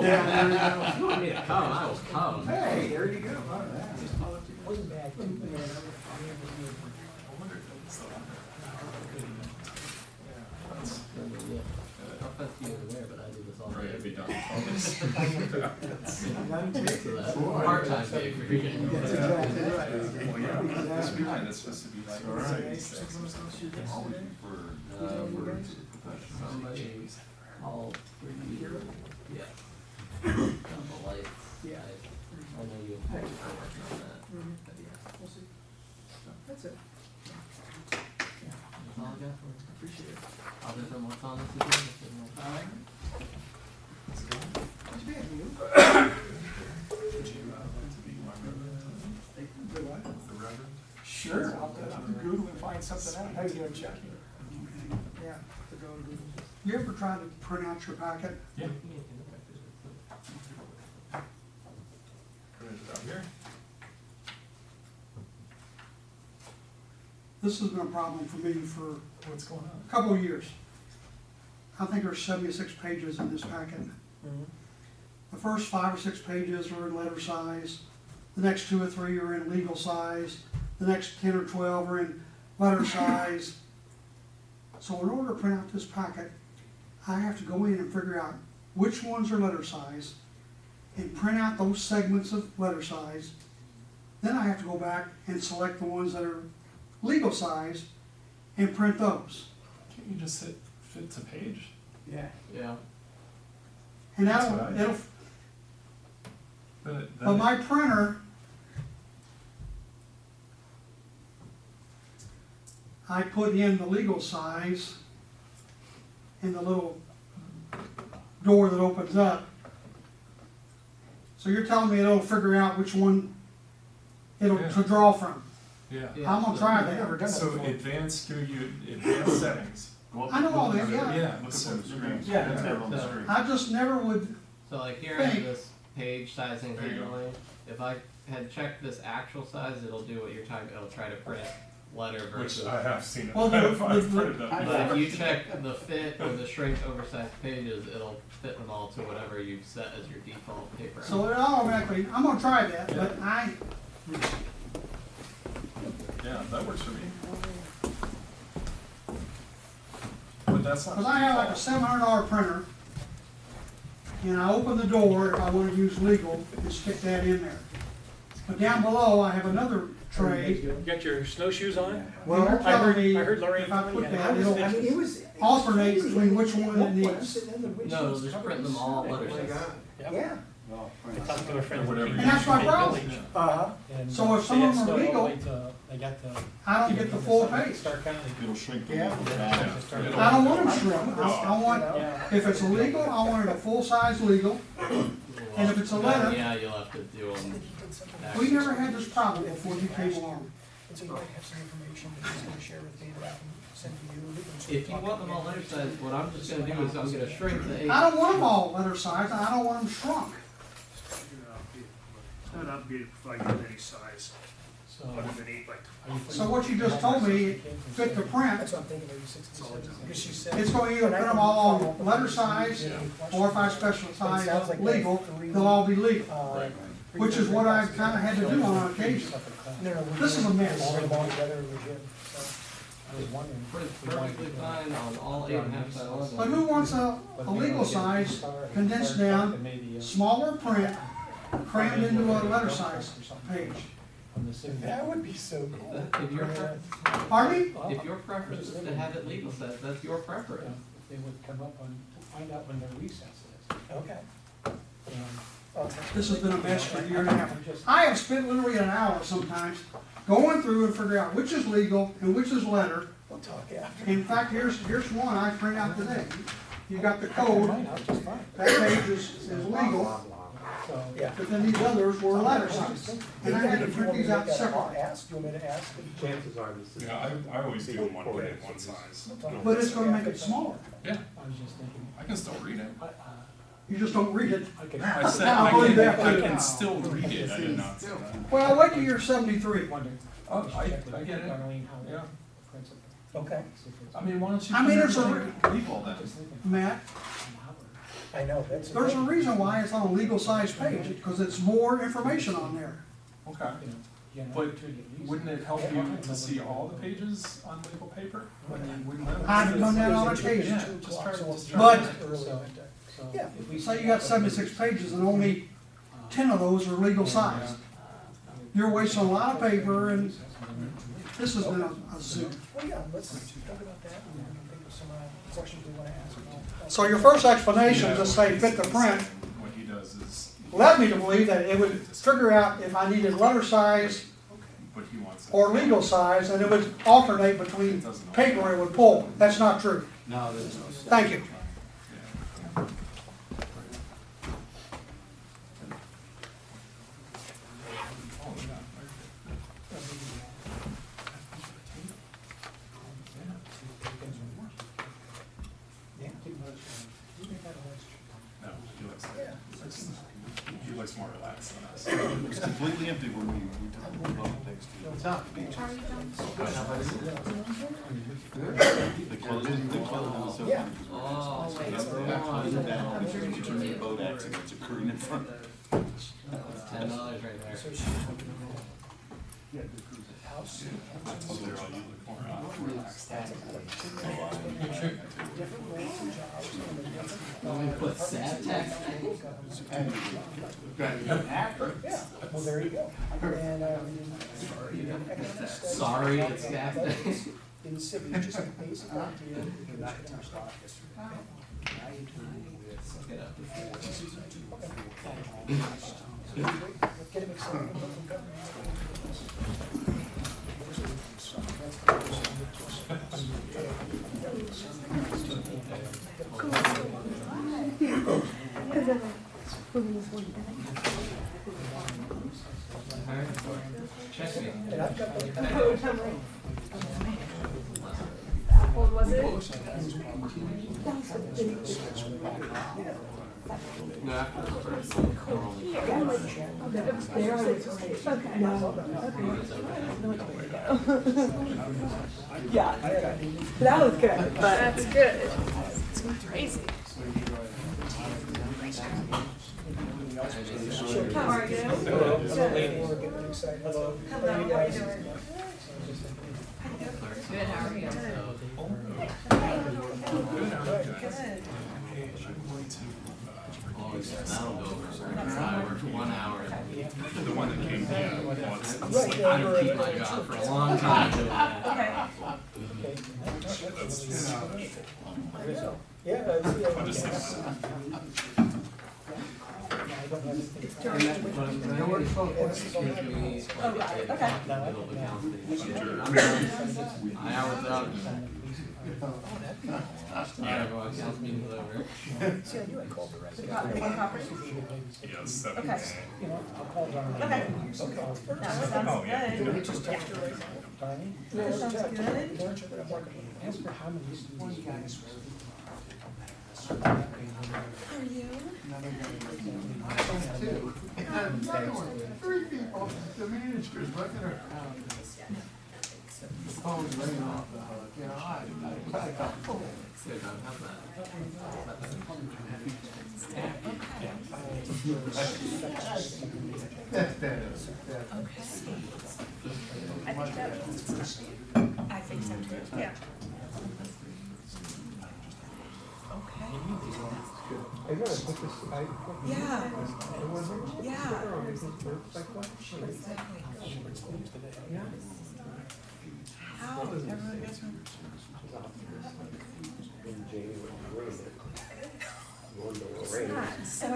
Yeah. If you want me to come, I will come. Hey, there you go. All right. Wasn't bad. I'll fence you over there, but I do this all day. Right, it'd be done. Part-time gig for you. That's exactly right. Well, yeah, this would be nice. It's supposed to be like, All right. always for Somebody all for you. Yeah. Couple lights. Yeah. I know you have been working on that. But yeah. We'll see. That's it. That's all I got for you. Appreciate it. Other than what's on this agenda. All right. What's bad, you? Sure, I'll Google and find something out. How you doing, Chuck? Yeah, to go to Google. You ever try to print out your packet? Yeah. Put it out here. This has been a problem for me for What's going on? a couple of years. I think there's 76 pages in this packet. The first 5 or 6 pages are in letter size. The next 2 or 3 are in legal size. The next 10 or 12 are in letter size. So in order to print out this packet, I have to go in and figure out which ones are letter size and print out those segments of letter size. Then I have to go back and select the ones that are legal size and print those. Can't you just hit fit to page? Yeah. Yeah. And That's that'll, what I do. it'll, Then but my printer, I put in the legal size in the little door that opens up. So you're telling me it'll figure out which one it'll Yeah. to draw from. yeah. Yeah. I'm gonna try I've never that. done that So before. advanced, give you advanced settings. Go up- I know all that, Yeah, yeah. look at the screen. Yeah. That's on the So- screen. I just never would, So like here I have Think. this page sizing There you go. handling. If I had checked this actual size, it'll do what you're talking. It'll try to print letter Which versus. I have seen it. Well, the- I've printed them. But if you check the fit or the shrink oversized pages, it'll fit them all to whatever you've set as your default paper. so it automatically, I'm gonna try that, but Yeah, that works for me. But that's not. because I have like a $700 printer, and I open the door if I want to use legal and stick that in there. But down below, I have another tray. You got your snowshoes on? Well, you're I telling heard- me I heard Lorraine if I put yeah. that, it'll I mean, it was alternate crazy. between which one it What needs. was it? And the way she No, was just covered print in them all snow. letter size. Yeah. I talked to a friend. Whatever from you And that's my Big problem. Village, Uh-huh. and, So if they some of had them are snow all the legal, way to- They got the. I don't get the full page. Stark County. It'll shrink the. Yeah. Yeah. I don't want them shrunk. I want, Yeah. if it's illegal, I want it a full-size legal. And if it's a letter- Then, yeah, you'll have to do them. We never had this problem before you came along. And so you might have some information that he's gonna share with me that I can send to you. We can sort of If you talk want them all about letter size, what I'm just gonna do is I'm gonna shrink the I don't want them all letter size, I don't want them shrunk. Not obligated to provide you with any size, So. other than 8 by 12. So what you just told me fit the print. That's what I'm thinking, maybe 67, because she said. It's going to either print them all on letter size, or if I specify legal, they'll all be legal. Which is what I kinda had to do on occasion. This is a mess. All them all together legit, so. I was wondering. Print's perfectly fine on all 8.5 by 11. But who wants a legal size, condensed down, smaller print, crammed into a letter size page? That would be so cool. If your, Pardon me? if your preference is to have it legal size, that's your preference. They would come up and find out when their recess is. Okay. And This has been a mess for a year and a half. I have spent literally an hour sometimes going through and figure out which is legal and which is letter. We'll talk after. In fact, here's one I printed out today. You got the code, mine out just fine. that page is legal, So, Yeah. but then these others were letter size. And I had to If you print want me these to out make that, I'll separately. ask, you want me to ask? Chances are this is. Yeah, I always do one print, one size. But it's gonna make it smaller. Yeah, I was just thinking, I can still read it. You just don't read it. I could. I said I'll I believe can, that I too. can still read it, I did not say that. Well, wait till you're 73. Wonder. Oh, I get it. Yeah. Okay. I mean, why don't you? I mean, there's a leave all that? Matt, I know, that's. There's a reason why it's on a legal size page, because it's more information on there. Okay. But wouldn't it help you to see all the pages on legal paper? I've done that on occasion. Yeah, just try to. But- Yeah. Say you got 76 pages and only 10 of those are legal size. You're wasting a lot of paper, and this has been a zoo. Well, yeah, let's talk about that, and then think of some questions we wanna ask. So your first explanation, to say fit the print, What he does is, led me to believe that it would figure out if I needed letter size but he wants. or legal size, and it would alternate between paper it would pull. That's not true. No, there's no. Thank you. No, he looks more relaxed than us. It was completely empty when we took the boat next to the beach. They closed it, so. Yeah. Oh, Determined boat accidents occurring in front. that's $10 right there. So she. House. I told her, oh, you look more relaxed. Different roles and jobs. Let me put sad text. Yeah, well, there you go. And, economic studies. Sorry, it's gas day. In the city, just a basic idea. of the commission. Get up to 4. Get him excited about the government. Alright, check me. And I've got the. How old was it? No, after the first one, we're only Yeah, that was good, but. That's good. It's crazy. How are you? We're getting excited. Hello. Hello, how are you doing? Good, how are you? Oh, yeah, that'll go over. I worked 1 hour. The one that came here once. I can keep my job for a long time doing that. Okay. Yeah, I'll just Oh, got it, okay. My hour's up. Alright, well, council meeting's over. See, I knew I called the The resident. one property? Yes, 7. Okay. You know, I'll call Darlene. Okay. Okay. That sounds yeah. Let me good. just text her right now. Darlene? That sounds good. Darlene, check it out. Ask her how many of these guys were. How are you? Three people, the manager's looking around. The phone's ringing off the hook, you know, I got full. Good, how's that? That's better. Okay. I think so too, yeah. Okay. Yeah. Yeah. How? Everyone gets one? It's not, so.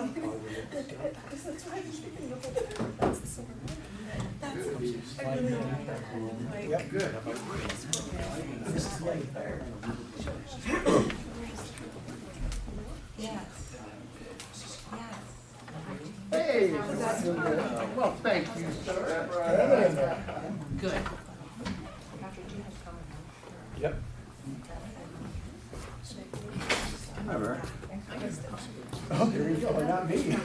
That's why I was thinking of it. That's the silver one. That's, I really like that one. Like, Yep, good. this is like there. Yes. Yes. Hey, well, thank you, sir. Good. Yep. Never. Oh, there you go, not me.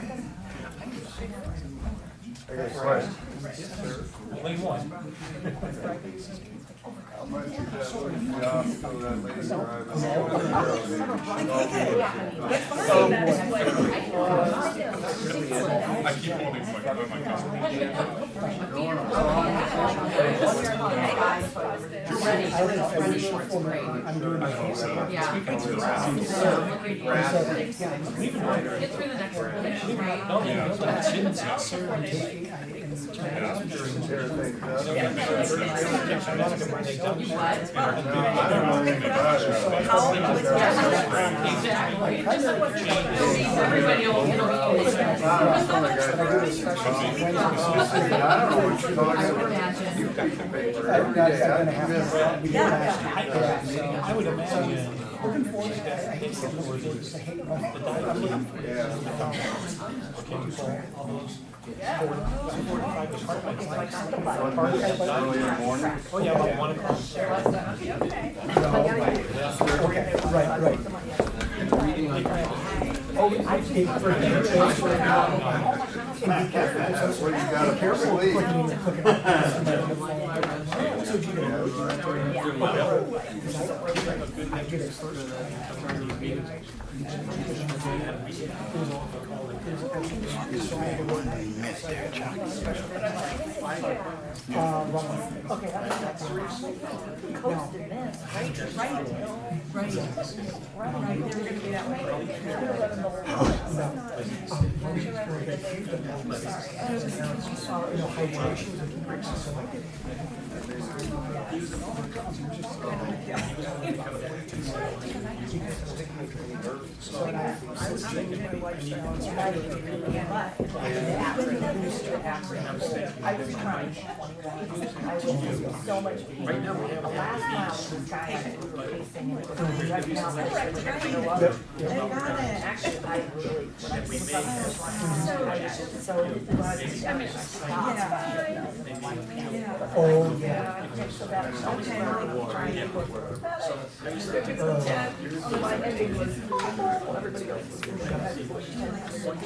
I got a question. Only one. How much is that looking off so that lady driving I keep holding my I'm doing my case. Yeah. Get through the next one, right? You what? Exactly. Everybody will, it'll be. I would imagine. I would imagine. Looking forward to that. I hate to say the word, I hate the Oh, yeah, about 1 o'clock. Right. Oh, I think for Oh, yeah.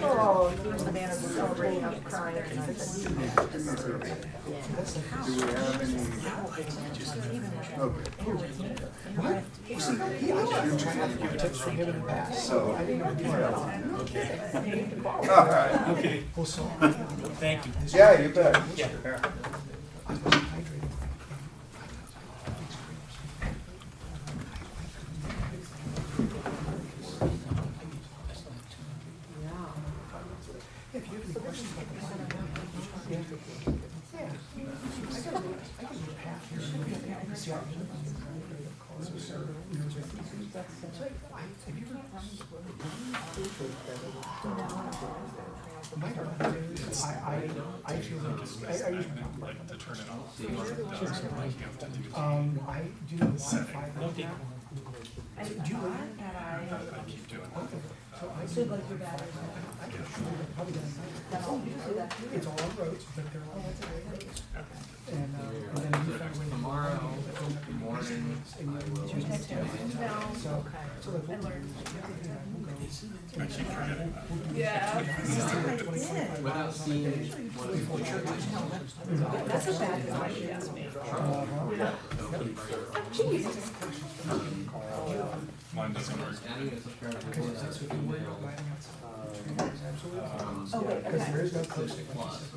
Oh, the man is celebrating, I'm crying. Do we have any? Okay. What? You see, I'm trying to give tips for him in the past, so I didn't know. All right. Okay. Well, so, thank you. Yeah, you bet. Yeah. If you have any questions about the yeah. I got a path here. See, I feel like I usually like to turn it off. I do the Wi-Fi. No take do you learn? I keep doing that. So I did like your battery. I can probably get it's all on roads, but they're all and then you find a way to Tomorrow morning, I will. so like I keep forgetting that. Yeah. Without seeing what people are. That's a bad idea. Mine doesn't work. Adding a subscriber to this email. Oh, wait, because okay. there is no posting. Plus, If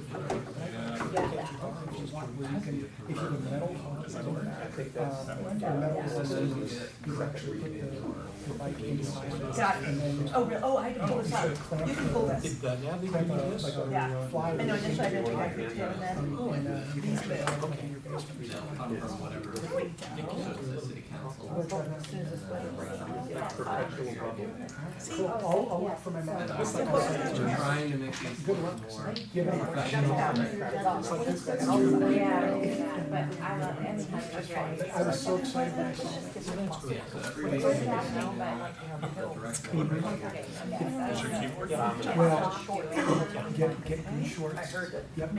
you have a metal, you actually put the bike inside. Got it. Oh, really? Oh, I can pull this out. You can pull this. Yeah. I know initially I didn't think I could do, and then these big. they'll come from whatever shows the city council. See? I'll look for my mom. We're trying to make these more professional. I was so excited when I saw it. Yeah, so every week, the director. Should keep working. Well, get green shorts. I heard it. Yep.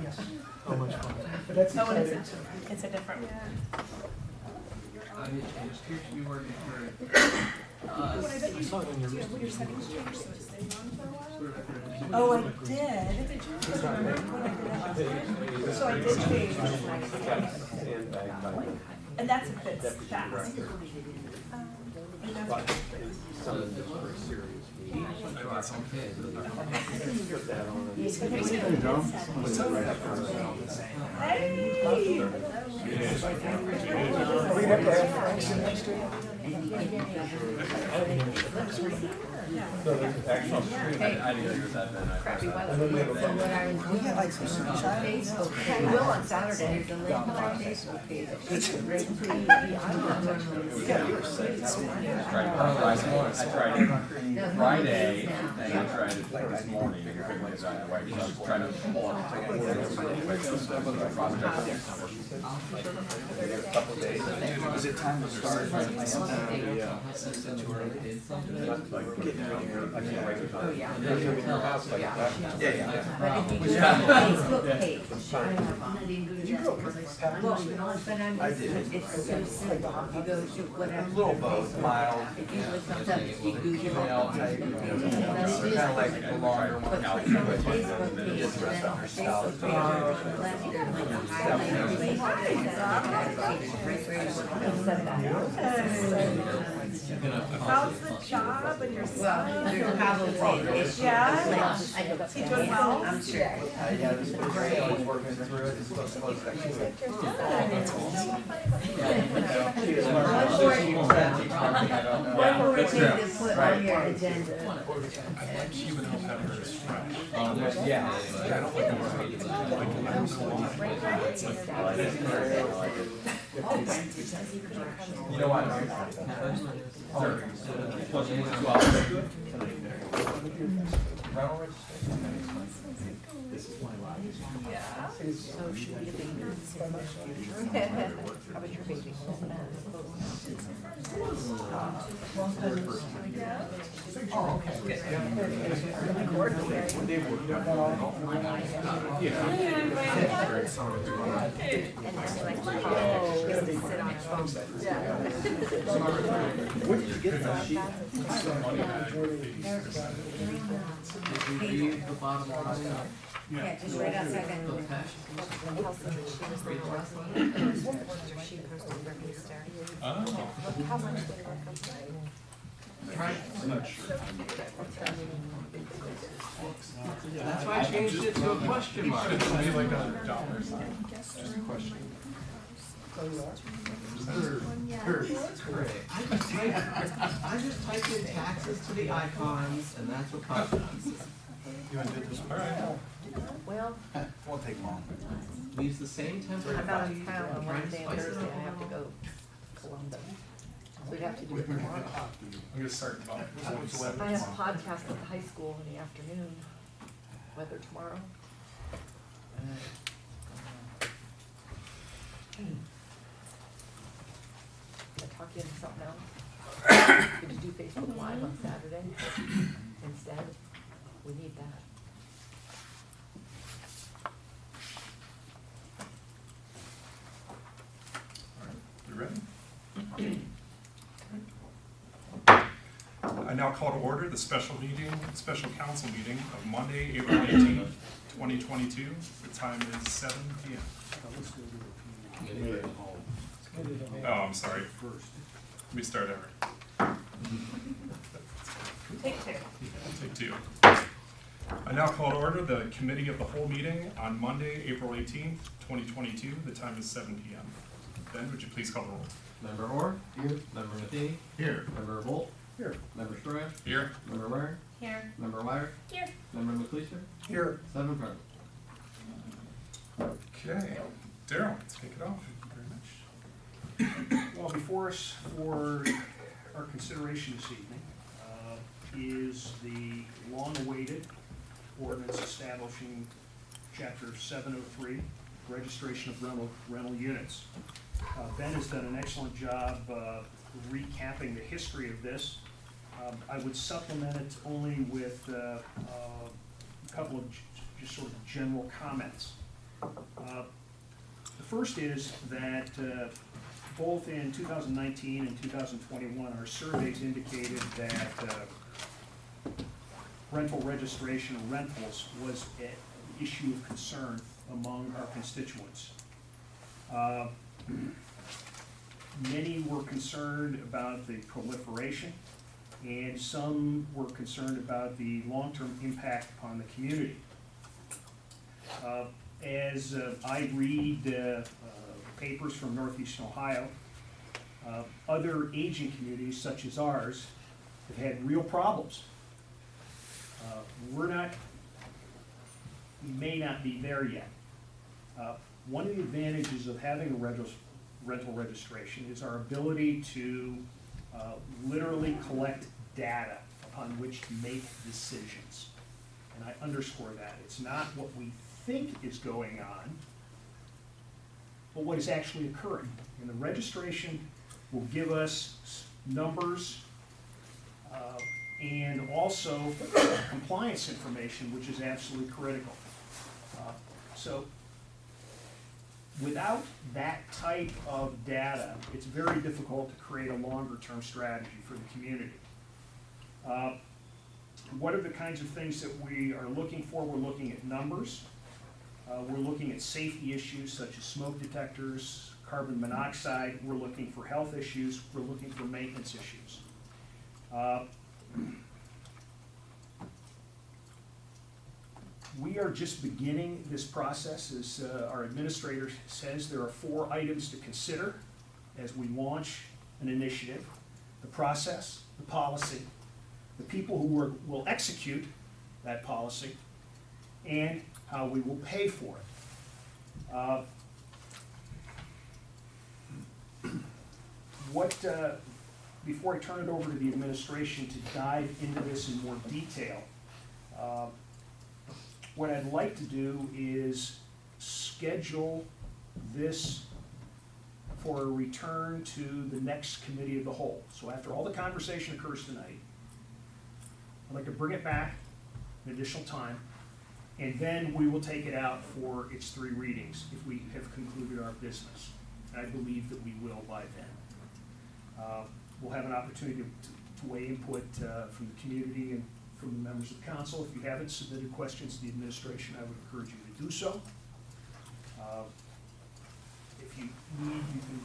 Yes. Oh, much fun. But that's Oh, and exciting. it's a different. I mean, it appears to be working for us. Your settings changed, so it stayed on for a while? Sort of Oh, I did. So I did change. And that's a bit fast. Hey! Are we gonna have to have Frank's in next week? I didn't agree with that then. Crappy weather. So what I was doing on Facebook, I will on Saturday, the link on my Facebook page. I tried it Friday, and I tried it this morning, and couldn't get it done. I was just trying to pull up. Is it time to start? Facebook page. But I did. it's so simple. You go to whatever. Little both, mild, If you look something, you Google email type, kind of like the longer one. Facebook page, Just and rest then on the yourself. Facebook page, on the left, there's like a highlight link. How's the job and your son? Well, there's probably an issue. Yeah? I don't know. He doing well? I'm sure. Yeah, this is great. I was working through it. It's supposed to close next week. One more thing to put on your agenda. I like Cuban bell peppers fresh. Yeah. You know what? Rental registration. This is my life. Yeah. So should be a big news. How about your baby? Oh, okay. Where did you get that sheet? Did you read the bottom line? Yeah, just right outside that. Okay. Oh. That's why I changed it to a question mark. It's gonna be like $100 sign. Just a question. Great. I just typed in taxes to the icons, and that's what popped up. You want to do this? All right. Well, Won't take long. We use the same template. I'm out of town on Wednesday and Thursday, I have to go to Columbus. So we'd have to do it tomorrow. I'm gonna start about. I have a podcast at the high school in the afternoon, weather tomorrow. Can I talk you into something else? Could you do Facebook Live on Saturday instead? We need that. All right, you ready? I now call to order the special council meeting of Monday, April 18th, 2022. The time is 7 p.m. Oh, I'm sorry. Let me start over. Take two. Take two. I now call to order the committee of the whole meeting on Monday, April 18th, 2022. The time is 7 p.m. Ben, would you please call the roll? Member Orr? Here. Member Matheny? Here. Member Volt? Here. Member Storash? Here. Member Warren? Here. Member Wire? Here. Member McLeisher? Here. 7 present. Okay. Daryl, let's kick it off. Thank you very much. Well, before us for our consideration this evening is the long-awaited ordinance establishing Chapter 703, registration of rental units. Ben has done an excellent job recapping the history of this. I would supplement it only with a couple of just sort of general comments. The first is that both in 2019 and 2021, our surveys indicated that rental registration and rentals was an issue of concern among our constituents. Many were concerned about the proliferation, and some were concerned about the long-term impact upon the community. As I read papers from Northeastern Ohio, other aging communities such as ours have had real problems. We may not be there yet. One of the advantages of having a rental registration is our ability to literally collect data upon which to make decisions. And I underscore that. It's not what we think is going on, but what is actually occurring. And the registration will give us numbers and also compliance information, which is absolutely critical. So without that type of data, it's very difficult to create a longer-term strategy for the community. What are the kinds of things that we are looking for? We're looking at numbers. We're looking at safety issues such as smoke detectors, carbon monoxide. We're looking for health issues. We're looking for maintenance issues. We are just beginning this process. As our administrator says, there are 4 items to consider as we launch an initiative: the process, the policy, the people who will execute that policy, and how we will pay for it. Before I turn it over to the administration to dive into this in more detail, what I'd like to do is schedule this for a return to the next committee of the whole. So after all the conversation occurs tonight, I'd like to bring it back an additional time, and then we will take it out for its 3 readings if we have concluded our business. And I believe that we will by then. We'll have an opportunity to weigh input from the community and from the members of council. If you haven't submitted questions to the administration, I would encourage you to do so. If you need, you can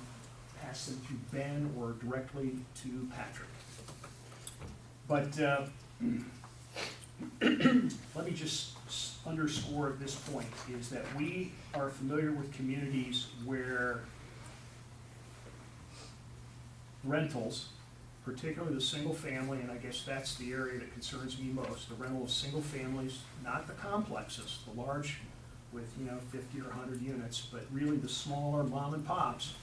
pass them through Ben or directly to Patrick. But let me just underscore at this point is that we are familiar with communities where rentals, particularly the single family, and I guess that's the area that concerns me most, the rental of single families, not the complexes, the large with 50 or 100 units, but really the smaller mom and pops.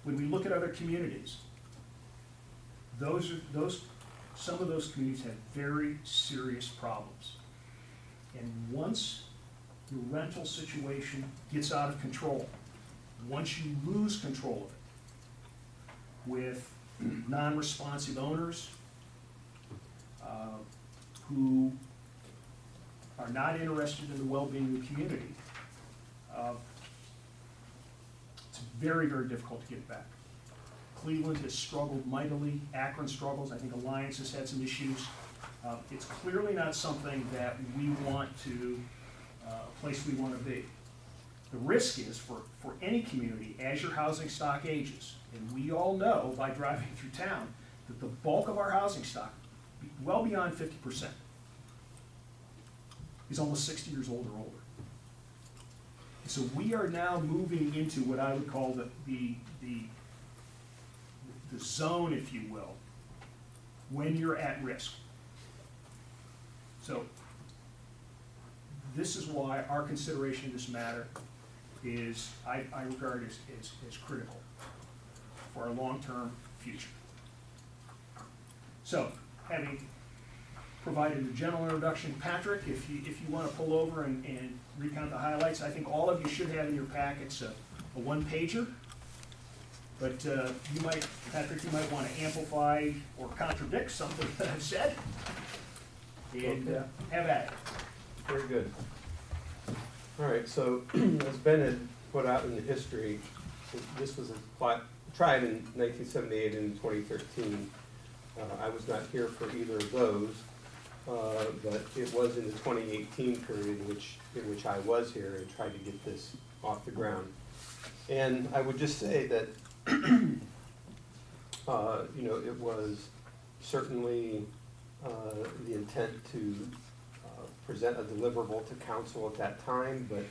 When we look at other communities, some of those communities have very serious problems. And once the rental situation gets out of control, once you lose control of it with non-responsive owners who are not interested in the well-being of the community, it's very, very difficult to get it back. Cleveland has struggled mightily. Akron struggles. I think Alliance has had some issues. It's clearly not something that we want to, a place we want to be. The risk is for any community, as your housing stock ages, and we all know by driving through town that the bulk of our housing stock, well beyond 50%, is almost 60 years old or older. So we are now moving into what I would call the zone, if you will, when you're at risk. So this is why our consideration of this matter is, I regard as critical for our long-term future. So, having provided a general introduction, Patrick, if you want to pull over and recount the highlights, I think all of you should have in your packets a one-pager. But Patrick, you might want to amplify or contradict something that I've said. And have at it. Very good. All right, so as Ben had put out in the history, this was tried in 1978 and 2013. I was not here for either of those, but it was in the 2018 period in which I was here and tried to get this off the ground. And I would just say that, you know, it was certainly the intent to present a deliverable to council at that time, but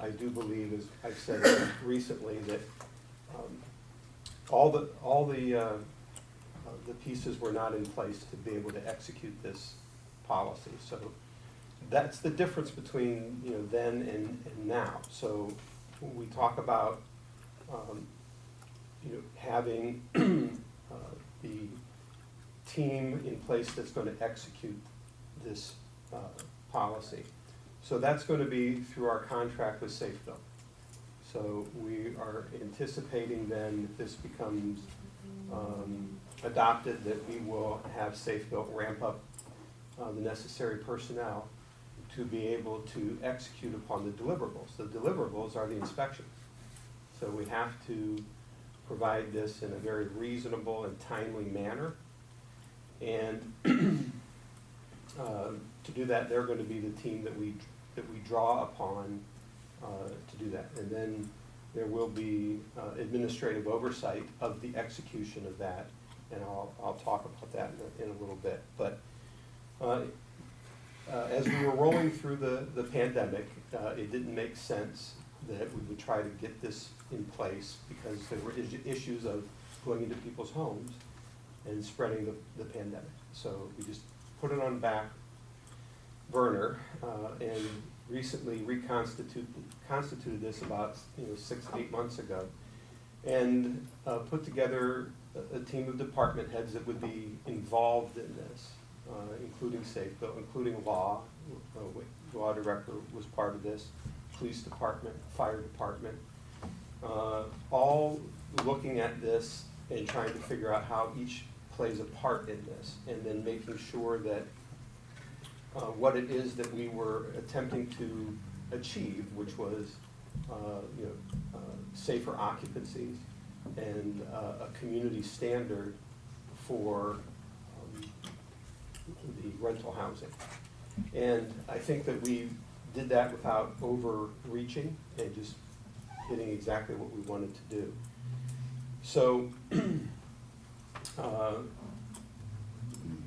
I do believe, as I've said recently, that all the pieces were not in place to be able to execute this policy. So that's the difference between, you know, then and now. So when we talk about you know, having the team in place that's going to execute this policy. So that's going to be through our contract with Safebuilt. So we are anticipating then, if this becomes adopted, that we will have Safebuilt ramp up the necessary personnel to be able to execute upon the deliverables. The deliverables are the inspections. So we have to provide this in a very reasonable and timely manner. And to do that, they're going to be the team that we draw upon to do that. And then there will be administrative oversight of the execution of that, and I'll talk about that in a little bit. But as we were rolling through the pandemic, it didn't make sense that we would try to get this in place because there were issues of going into people's homes and spreading the pandemic. So we just put it on back burner and recently constituted this about 6 to 8 months ago, and put together a team of department heads that would be involved in this, including Safebuilt, including law. Law director was part of this, police department, fire department, all looking at this and trying to figure out how each plays a part in this, and then making sure that what it is that we were attempting to achieve, which was safer occupancies and a community standard for the rental housing. And I think that we did that without overreaching and just hitting exactly what we wanted to do. So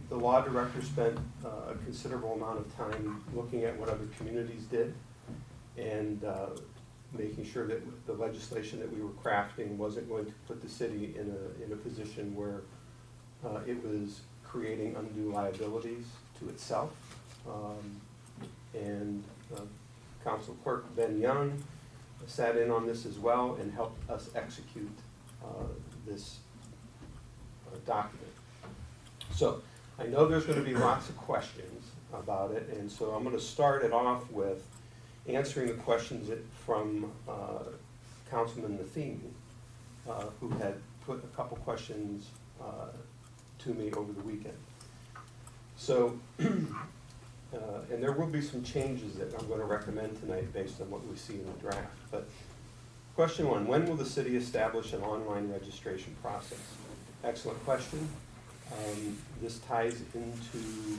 the law director spent a considerable amount of time looking at what other communities did and making sure that the legislation that we were crafting wasn't going to put the city in a position where it was creating undue liabilities to itself. And Council Clerk Ben Young sat in on this as well and helped us execute this document. So I know there's going to be lots of questions about it, and so I'm going to start it off with answering the questions from Councilman Nathemi, who had put a couple questions to me over the weekend. So, and there will be some changes that I'm going to recommend tonight based on what we see in the draft. But question one, when will the city establish an online registration process? Excellent question. This ties into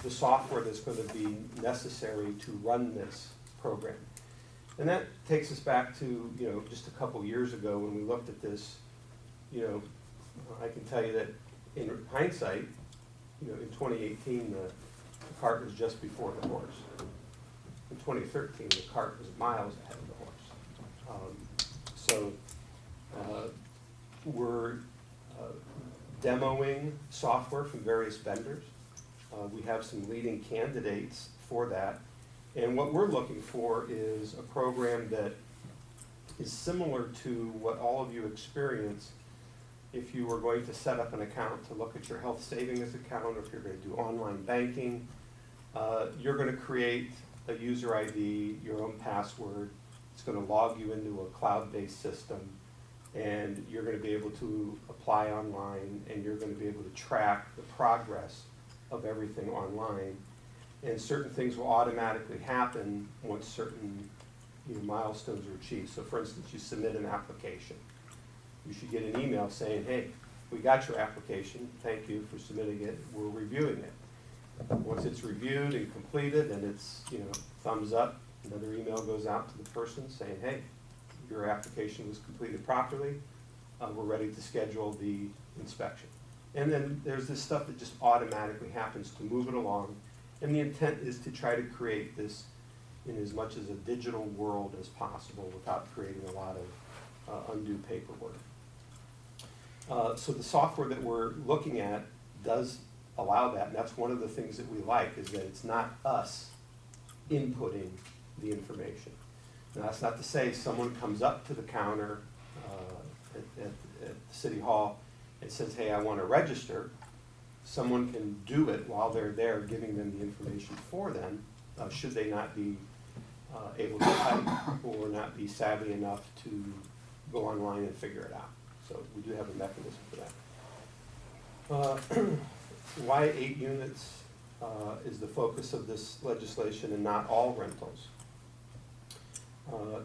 the software that's going to be necessary to run this program. And that takes us back to, just a couple years ago when we looked at this. I can tell you that in hindsight, in 2018, the cart was just before the horse. In 2013, the cart was miles ahead of the horse. We're demoing software from various vendors. We have some leading candidates for that. And what we're looking for is a program that is similar to what all of you experience if you were going to set up an account to look at your health savings account, or if you're going to do online banking. You're going to create a user ID, your own password. It's going to log you into a cloud-based system, and you're going to be able to apply online, and you're going to be able to track the progress of everything online. And certain things will automatically happen once certain milestones are achieved. So for instance, you submit an application. You should get an email saying, hey, we got your application, thank you for submitting it, we're reviewing it. Once it's reviewed and completed and it's, thumbs up, another email goes out to the person saying, hey, your application was completed properly, we're ready to schedule the inspection. And then there's this stuff that just automatically happens to move it along, and the intent is to try to create this in as much as a digital world as possible without creating a lot of undue paperwork. So the software that we're looking at does allow that, and that's one of the things that we like, is that it's not us inputting the information. Now, that's not to say someone comes up to the counter at City Hall and says, hey, I want to register. Someone can do it while they're there, giving them the information for them, should they not be able to type or not be savvy enough to go online and figure it out. So we do have a mechanism for that. Why 8 units is the focus of this legislation and not all rentals?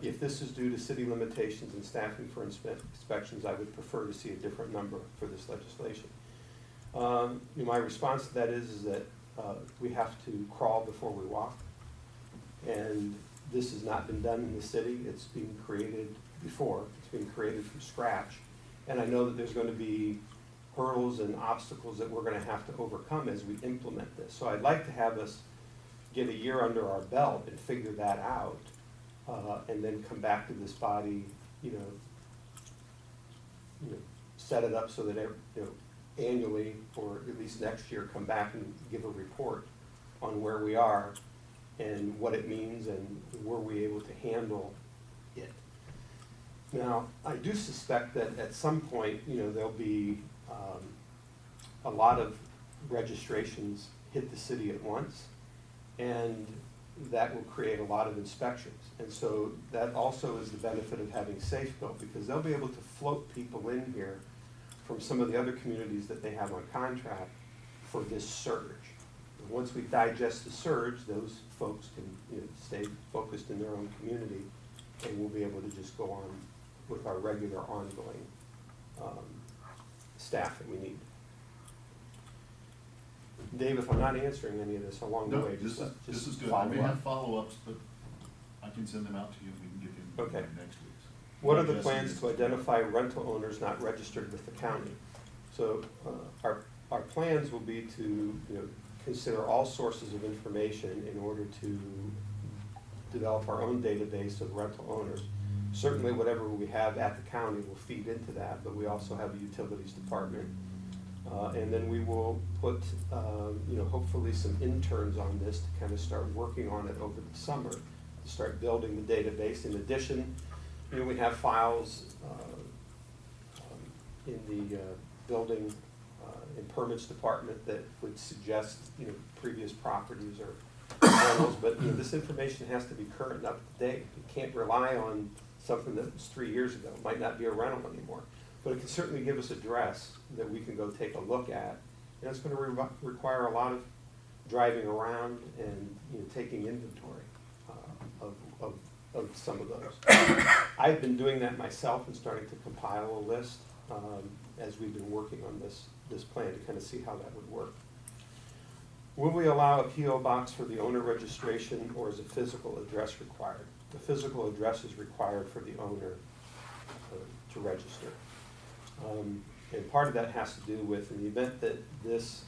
If this is due to city limitations and staffing for inspections, I would prefer to see a different number for this legislation. My response to that is that we have to crawl before we walk, and this has not been done in the city. It's been created before. It's been created from scratch, and I know that there's going to be hurdles and obstacles that we're going to have to overcome as we implement this. So I'd like to have us get a year under our belt and figure that out, and then come back to this body, set it up so that annually, or at least next year, come back and give a report on where we are and what it means and were we able to handle it. Now, I do suspect that at some point, there'll be a lot of registrations hit the city at once, and that will create a lot of inspections. And so that also is the benefit of having Safe Built, because they'll be able to float people in here from some of the other communities that they have on contract for this surge. And once we digest the surge, those folks can stay focused in their own community, and we'll be able to just go on with our regular ongoing staff that we need. Dave, if I'm not answering any of this along the way, this is good. I follow may up. have follow-ups, but I can send them out to you and we can give you Okay. next week's. What are the plans to identify rental owners not registered with the county? So our plans will be to consider all sources of information in order to develop our own database of rental owners. Certainly whatever we have at the county will feed into that, but we also have a utilities department. And then we will put, hopefully some interns on this to kind of start working on it over the summer, to start building the database. In addition, we have files in the building and permits department that would suggest, previous properties or rentals, but this information has to be current and up to date. You can't rely on something that was 3 years ago. It might not be a rental anymore. But it can certainly give us address that we can go take a look at. And it's going to require a lot of driving around and taking inventory of some of those. I've been doing that myself and starting to compile a list as we've been working on this plan to kind of see how that would work. Will we allow a P.O. box for the owner registration, or is a physical address required? The physical address is required for the owner to register. And part of that has to do with, in the event that this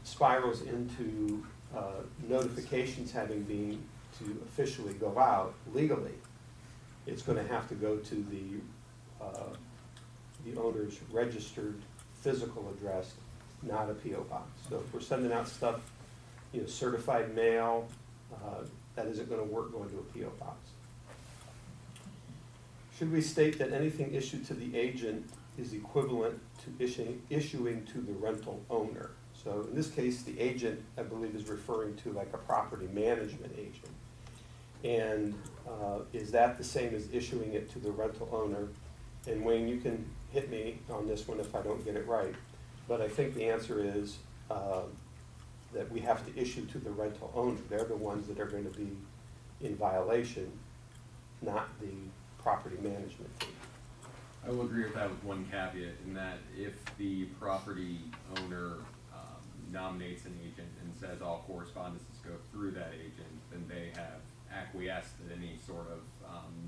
spirals into notifications having been to officially go out legally, it's going to have to go to the owner's registered physical address, not a P.O. box. So if we're sending out stuff, certified mail, that isn't going to work going to a P.O. box. Should we state that anything issued to the agent is equivalent to issuing to the rental owner? So in this case, the agent, I believe, is referring to like a property management agent. And is that the same as issuing it to the rental owner? And Wayne, you can hit me on this one if I don't get it right. But I think the answer is that we have to issue to the rental owner. They're the ones that are going to be in violation, not the property management team. I will agree with that with one caveat, in that if the property owner nominates an agent and says all correspondences go through that agent, then they have acquiesced that any sort of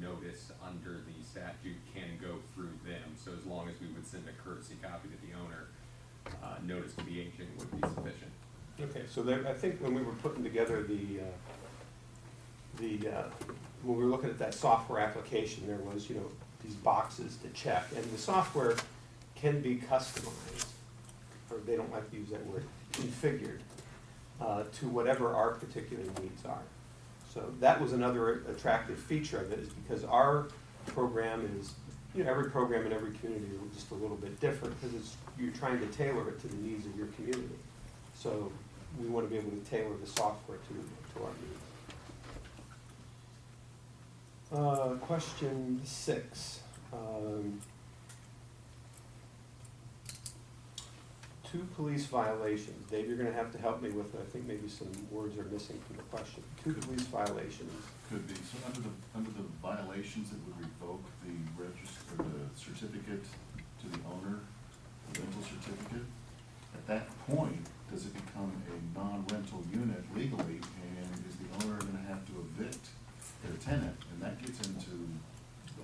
notice under the statute can go through them. So as long as we would send a courtesy copy to the owner, notice to the agent would be sufficient. Okay, so there, I think when we were putting together when we were looking at that software application, there was, you know, these boxes to check, and the software can be customized, or they don't like to use that word, configured, to whatever our particular needs are. So that was another attractive feature of it, is because our program is, you know, every program in every community is just a little bit different, because it's, you're trying to tailor it to the needs of your community. So we want to be able to tailor the software to our needs. Question 6. 2 police violations. Dave, you're going to have to help me with it. I think maybe some words are missing from the question. 2 police violations. Could be. So under the violations, it would revoke the certificate to the owner, the rental certificate. At that point, does it become a non-rental unit legally, and is the owner going to have to evict their tenant? And that gets into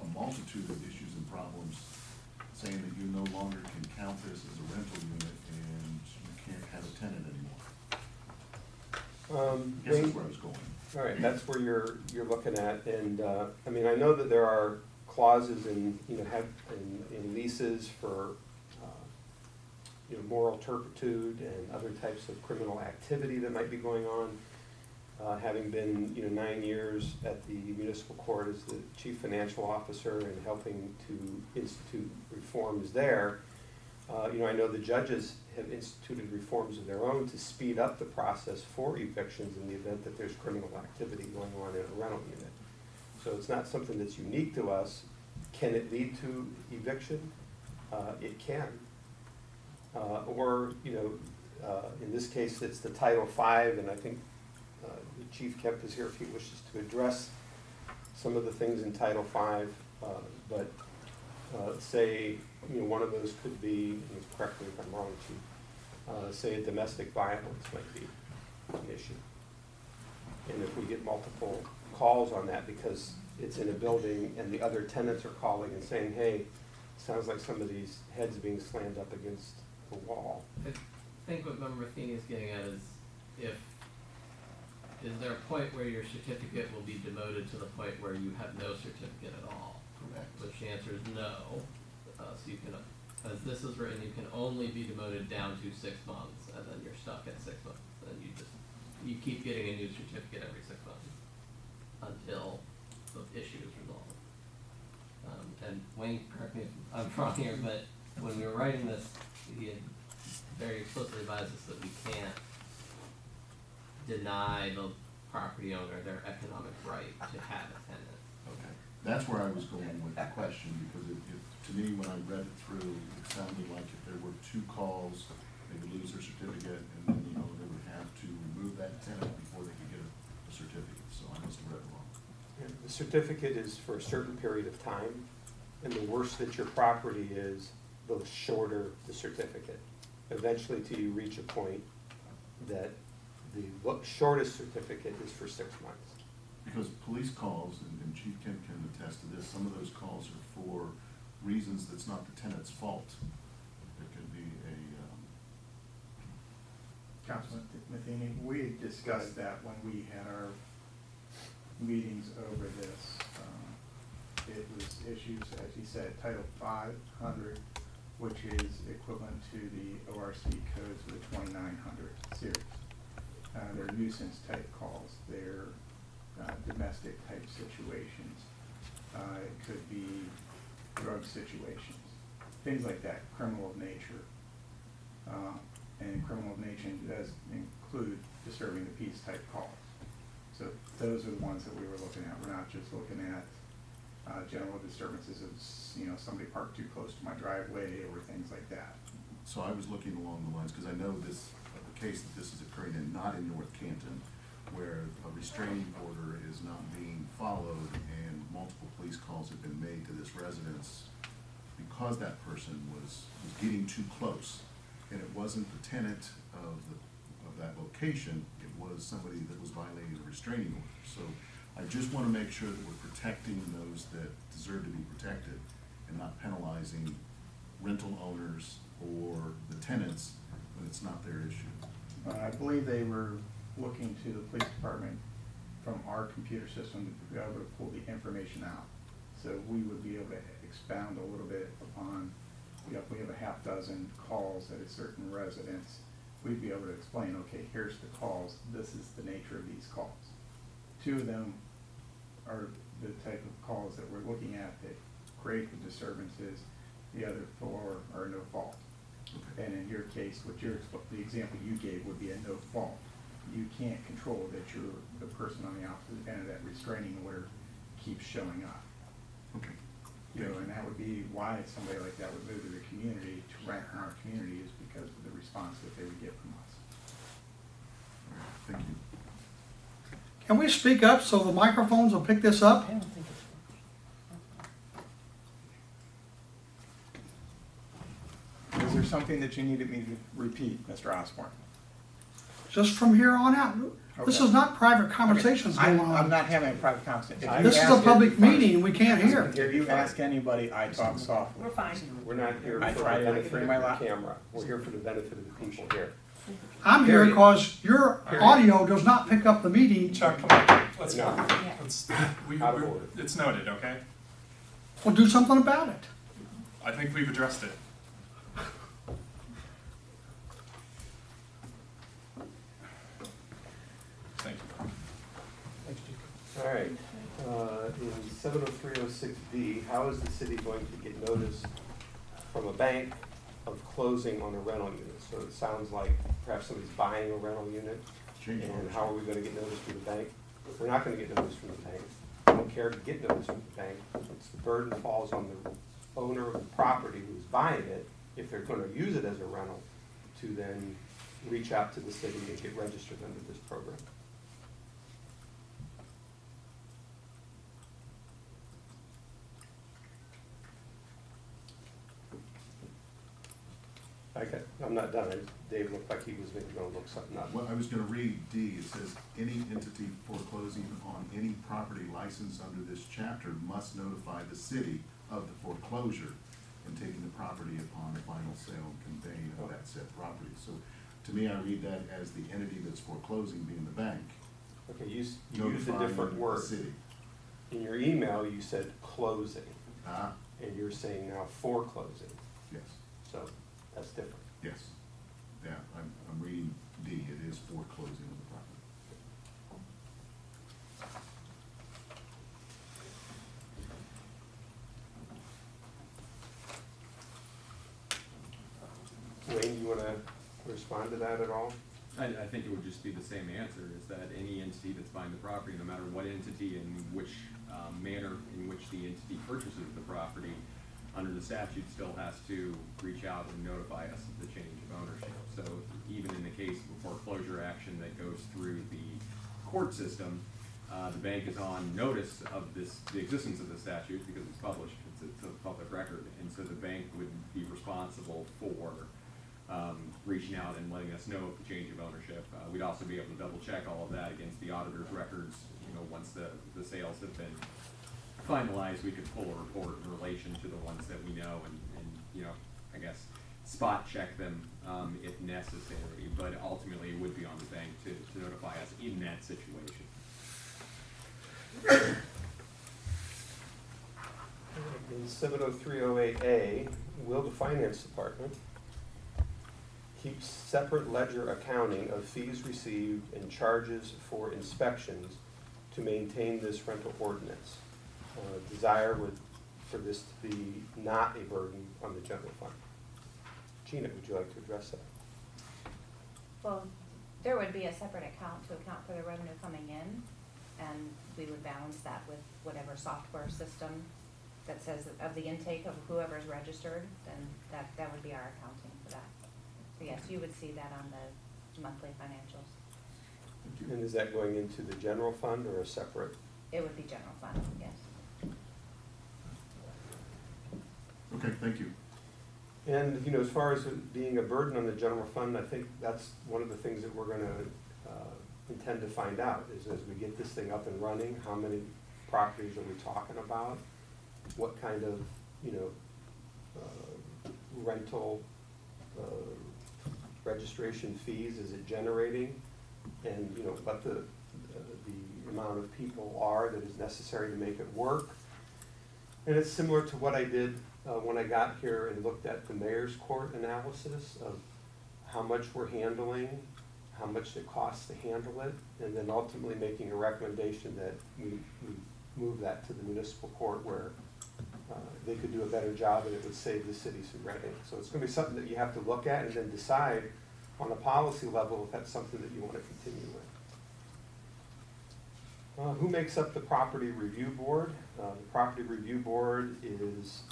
a multitude of issues and problems, saying that you no longer can count this as a rental unit and you can't have a tenant anymore. I guess that's where I was going. All right, that's where you're looking at, and I mean, I know that there are clauses in, you know, in leases for you know, moral turpitude and other types of criminal activity that might be going on. Having been, you know, 9 years at the municipal court as the chief financial officer and helping to institute reforms there, you know, I know the judges have instituted reforms of their own to speed up the process for evictions in the event that there's criminal activity going on in a rental unit. So it's not something that's unique to us. Can it lead to eviction? It can. Or, you know, in this case, it's the Title V, and I think the Chief Kemp is here if he wishes to address some of the things in Title V. But say, you know, one of those could be, and correct me if I'm wrong, Chief, say a domestic violence might be an issue. And if we get multiple calls on that because it's in a building and the other tenants are calling and saying, hey, sounds like somebody's head's being slammed up against the wall. I think what Member Matheny is getting at is, is there a point where your certificate will be demoted to the point where you have no certificate at all? Correct. Which the answer is no. So you can, as this is written, you can only be demoted down to 6 months, and then you're stuck at 6 months. And you keep getting a new certificate every 6 months until the issue is resolved. And Wayne, correct me if I'm wrong here, but when we were writing this, he had very explicitly advised us that we can't deny the property owner their economic right to have a tenant. Okay. That's where I was going with the question, because to me, when I read it through, it sounded like if there were 2 calls, they would lose their certificate, and then the owner would have to remove that tenant before they could get a certificate. So I must have read it wrong. Yeah, the certificate is for a certain period of time, and the worse that your property is, the shorter the certificate. Eventually, till you reach a point that the shortest certificate is for 6 months. Because police calls, and Chief Kemp can attest to this, some of those calls are for reasons that's not the tenant's fault. It could be a... Councilman Matheny, we had discussed that when we had our meetings over this. It was issues, as he said, Title 500, which is equivalent to the ORC codes for the 2900 series. They're nuisance type calls. They're domestic type situations. It could be drug situations, things like that, criminal of nature. And criminal of nature does include disturbing the peace type calls. So those are the ones that we were looking at. We're not just looking at general disturbances of, you know, somebody parked too close to my driveway or things like that. So I was looking along the lines, because I know this, the case that this is occurring in, not in North Canton, where a restraining order is not being followed and multiple police calls have been made to this residence because that person was getting too close. And it wasn't the tenant of that location, it was somebody that was violating a restraining order. So I just want to make sure that we're protecting those that deserve to be protected and not penalizing rental owners or the tenants when it's not their issue. I believe they were looking to the police department from our computer system to be able to pull the information out. So we would be able to expound a little bit upon, we have a half dozen calls at a certain residence. We'd be able to explain, okay, here's the calls, this is the nature of these calls. 2 of them are the type of calls that we're looking at that create the disturbances. The other 4 are no fault. Okay. And in your case, the example you gave would be a no fault. You can't control that the person on the opposite end of that restraining order keeps showing up. Okay. You know, and that would be why somebody like that would move to the community, to rent in our community, is because of the response that they would get from us. All right. Thank you. Can we speak up so the microphones will pick this up? I don't think it's. Is there something that you needed me to repeat, Mr. Osborne? Just from here on out. This Okay. is not private conversations Okay. going I'm on. not having a private conversation. If you This is a ask public everybody- meeting, we can't hear. If you ask anybody, I talk softly. We're fine. We're not here I for the try to benefit free of my the lot. camera. We're here for the benefit of the people here. I'm here Period. because your audio does not pick up the meeting. Chuck, come on, let's No. go. Yeah. Out of order. It's noted, okay? Well, do something about it. I think we've addressed it. Thank you. All right, in 70306D, how is the city going to get notice from a bank of closing on a rental unit? So it sounds like perhaps somebody's buying a rental unit, Change and ownership. how are we gonna get notice from the bank? We're not gonna get notice from the bank. We don't care to get notice from the bank. It's the burden falls on the owner of the property who's buying it, if they're gonna use it as a rental, to then reach out to the city and get registered under this program. Okay, I'm not done. Dave looked like he was maybe gonna look something up. Well, I was gonna read D, it says, any entity foreclosing on any property licensed under this chapter must notify the city of the foreclosure and taking the property upon the final sale and conveying of that said property. So, to me, I read that as the entity that's foreclosing being the bank, Okay, you used a notifying different the word. city. In your email, you said closing, Ah, and you're saying now foreclosing, yes, so that's different. yes. Yeah, I'm reading D, it is foreclosing of the property. Wayne, do you wanna respond to that at all? I think it would just be the same answer, is that any entity that's buying the property, no matter what entity and which manner in which the entity purchases the property, under the statute still has to reach out and notify us of the change of ownership. So even in the case of a foreclosure action that goes through the court system, the bank is on notice of the existence of the statute because it's published, it's a public record, and so the bank would be responsible for reaching out and letting us know of the change of ownership. We'd also be able to double check all of that against the auditor's records. You know, once the sales have been finalized, we could pull a report in relation to the ones that we know and you know, I guess, spot check them if necessary. But ultimately, it would be on the bank to notify us in that situation. In 70308A, will the finance department keep separate ledger accounting of fees received and charges for inspections to maintain this rental ordinance? Desire for this to be not a burden on the general fund. Gina, would you like to address that? Well, there would be a separate account to account for the revenue coming in, and we would balance that with whatever software system that says of the intake of whoever's registered, then that would be our accounting for that. So yes, you would see that on the monthly financials. And is that going into the general fund or a separate? It would be general fund, yes. Okay, thank you. And, you know, as far as it being a burden on the general fund, I think that's one of the things that we're gonna intend to find out, is as we get this thing up and running, how many properties are we talking about? What kind of, you know, rental registration fees is it generating? And, you know, what the amount of people are that is necessary to make it work. And it's similar to what I did when I got here and looked at the mayor's court analysis of how much we're handling, how much it costs to handle it, and then ultimately making a recommendation that we move that to the municipal court where they could do a better job and it would save the city some revenue. So it's going to be something that you have to look at and then decide on a policy level if that's something that you want to continue with. Who makes up the property review board? The property review board is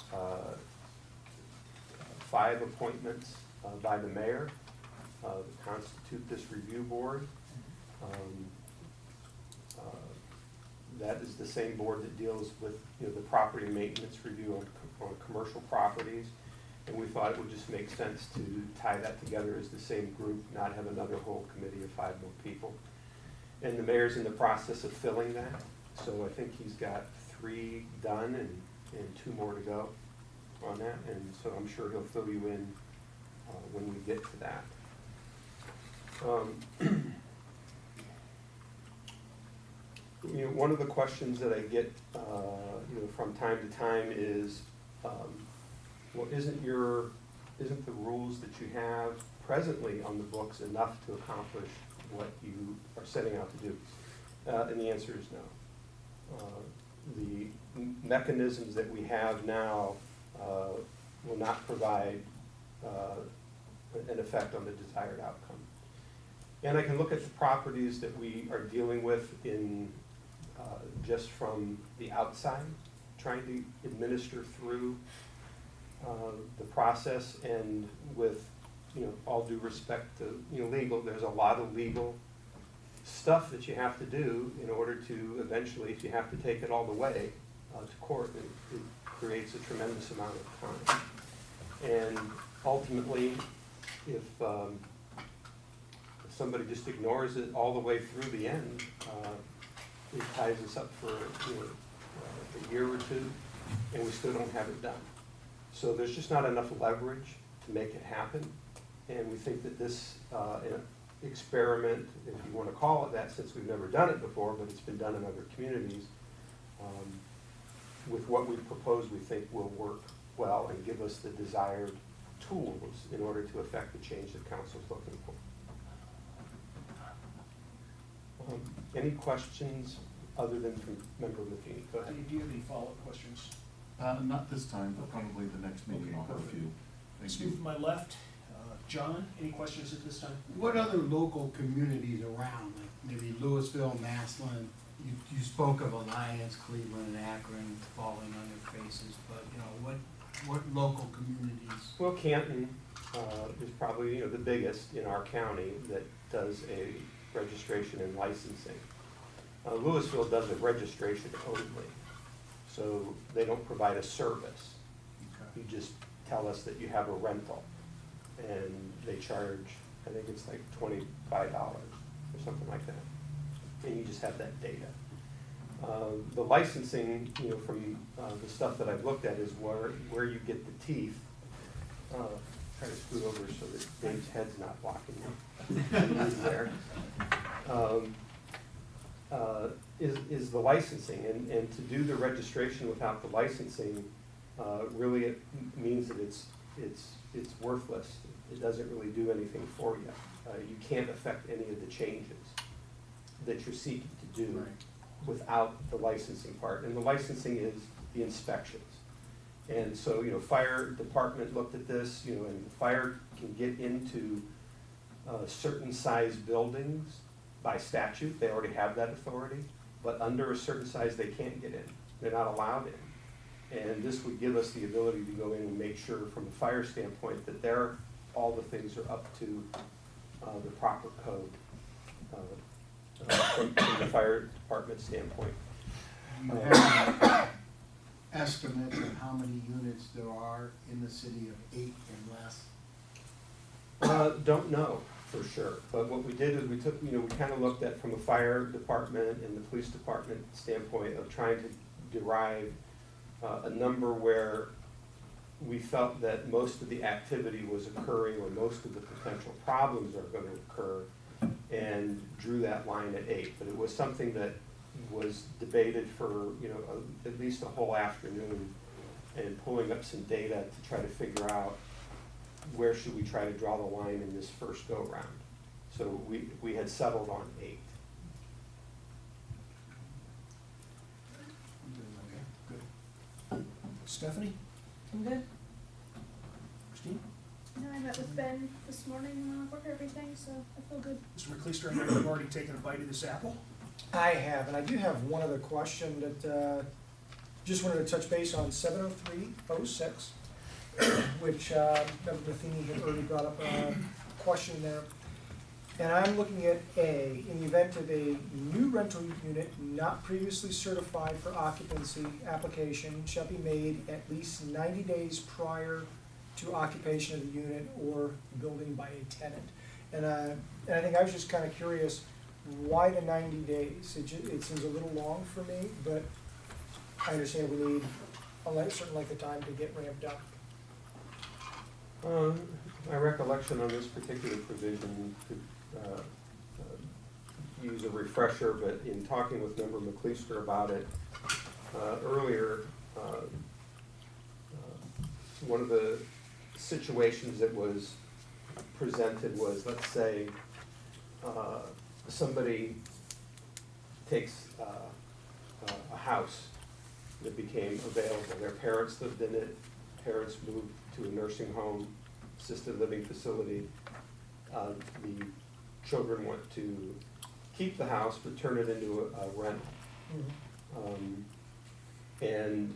5 appointments by the mayor that constitute this review board. That is the same board that deals with, you know, the property maintenance review on commercial properties. And we thought it would just make sense to tie that together as the same group, not have another whole committee of 5 more people. And the mayor's in the process of filling that. So I think he's got 3 done and 2 more to go on that. And so I'm sure he'll fill you in when we get to that. You know, one of the questions that I get, you know, from time to time is, well, isn't the rules that you have presently on the books enough to accomplish what you are setting out to do? And the answer is no. The mechanisms that we have now will not provide an effect on the desired outcome. And I can look at the properties that we are dealing with in just from the outside, trying to administer through the process, and with, you know, all due respect to, you know, legal, there's a lot of legal stuff that you have to do in order to eventually, if you have to take it all the way to court, it creates a tremendous amount of time. And ultimately, if somebody just ignores it all the way through the end, it ties us up for, you know, a year or 2, and we still don't have it done. So there's just not enough leverage to make it happen, and we think that this experiment, if you want to call it that, since we've never done it before, but it's been done in other communities, with what we propose, we think will work well and give us the desired tools in order to affect the change that council's looking for. Any questions other than from Member Matheny? Go ahead. Do you have any follow-up questions? Not this time, but probably the next meeting I'll have a few. Let's Thank move you. to my left. John, any questions at this time? What other local communities around, like maybe Louisville, Massillon? You spoke of Alliance, Cleveland, and Akron falling on their faces, but you know, what local communities? Well, Canton is probably, you know, the biggest in our county that does a registration and licensing. Louisville does a registration only, so they don't provide a service. You just tell us that you have a rental, and they charge, I think it's like $25 or something like that, and you just have that data. The licensing, you know, from the stuff that I've looked at is where you get the teeth. Try to scoot over so that Dave's head's not blocking me. There. Is the licensing, and to do the registration without the licensing, really it means that it's worthless. It doesn't really do anything for you. You can't affect any of the changes that you're seeking to do without the licensing part. And the licensing is the inspections. And so, you know, fire department looked at this, you know, and fire can get into certain size buildings by statute. They already have that authority, but under a certain size they can't get in. They're not allowed in. And this would give us the ability to go in and make sure from a fire standpoint that all the things are up to the proper code from the fire department standpoint. estimates of how many units there are in the city of 8 and less? Don't know for sure, but what we did is we took, we kind of looked at from the fire department and the police department standpoint of trying to derive a number where we felt that most of the activity was occurring or most of the potential problems are going to occur, and drew that line at 8. But it was something that was debated for at least a whole afternoon, and pulling up some data to try to figure out where should we try to draw the line in this first go round. So we had settled on 8. Okay, good. Stephanie? I'm good. Christine? No, I met with Ben this morning and went over everything, so I feel good. Mr. McLeister, I know you've already taken a bite of this apple. I have, and I do have one other question that, just wanted to touch base on 70306, which, Member Matheny had already brought up a question there. And I'm looking at A, in the event of a new rental unit not previously certified for occupancy, application shall be made at least 90 days prior to occupation of the unit or building by a tenant. And I think I was just kind of curious, why the 90 days? It seems a little long for me, but I understand we need a certain length of time to get ramped up. My recollection on this particular provision, could use a refresher, but in talking with Member McLeister about it earlier, one of the situations that was presented was, let's say, somebody takes a house that became available. Their parents lived in it, parents moved to a nursing home, assisted living facility. The children want to keep the house but turn it into a rental. And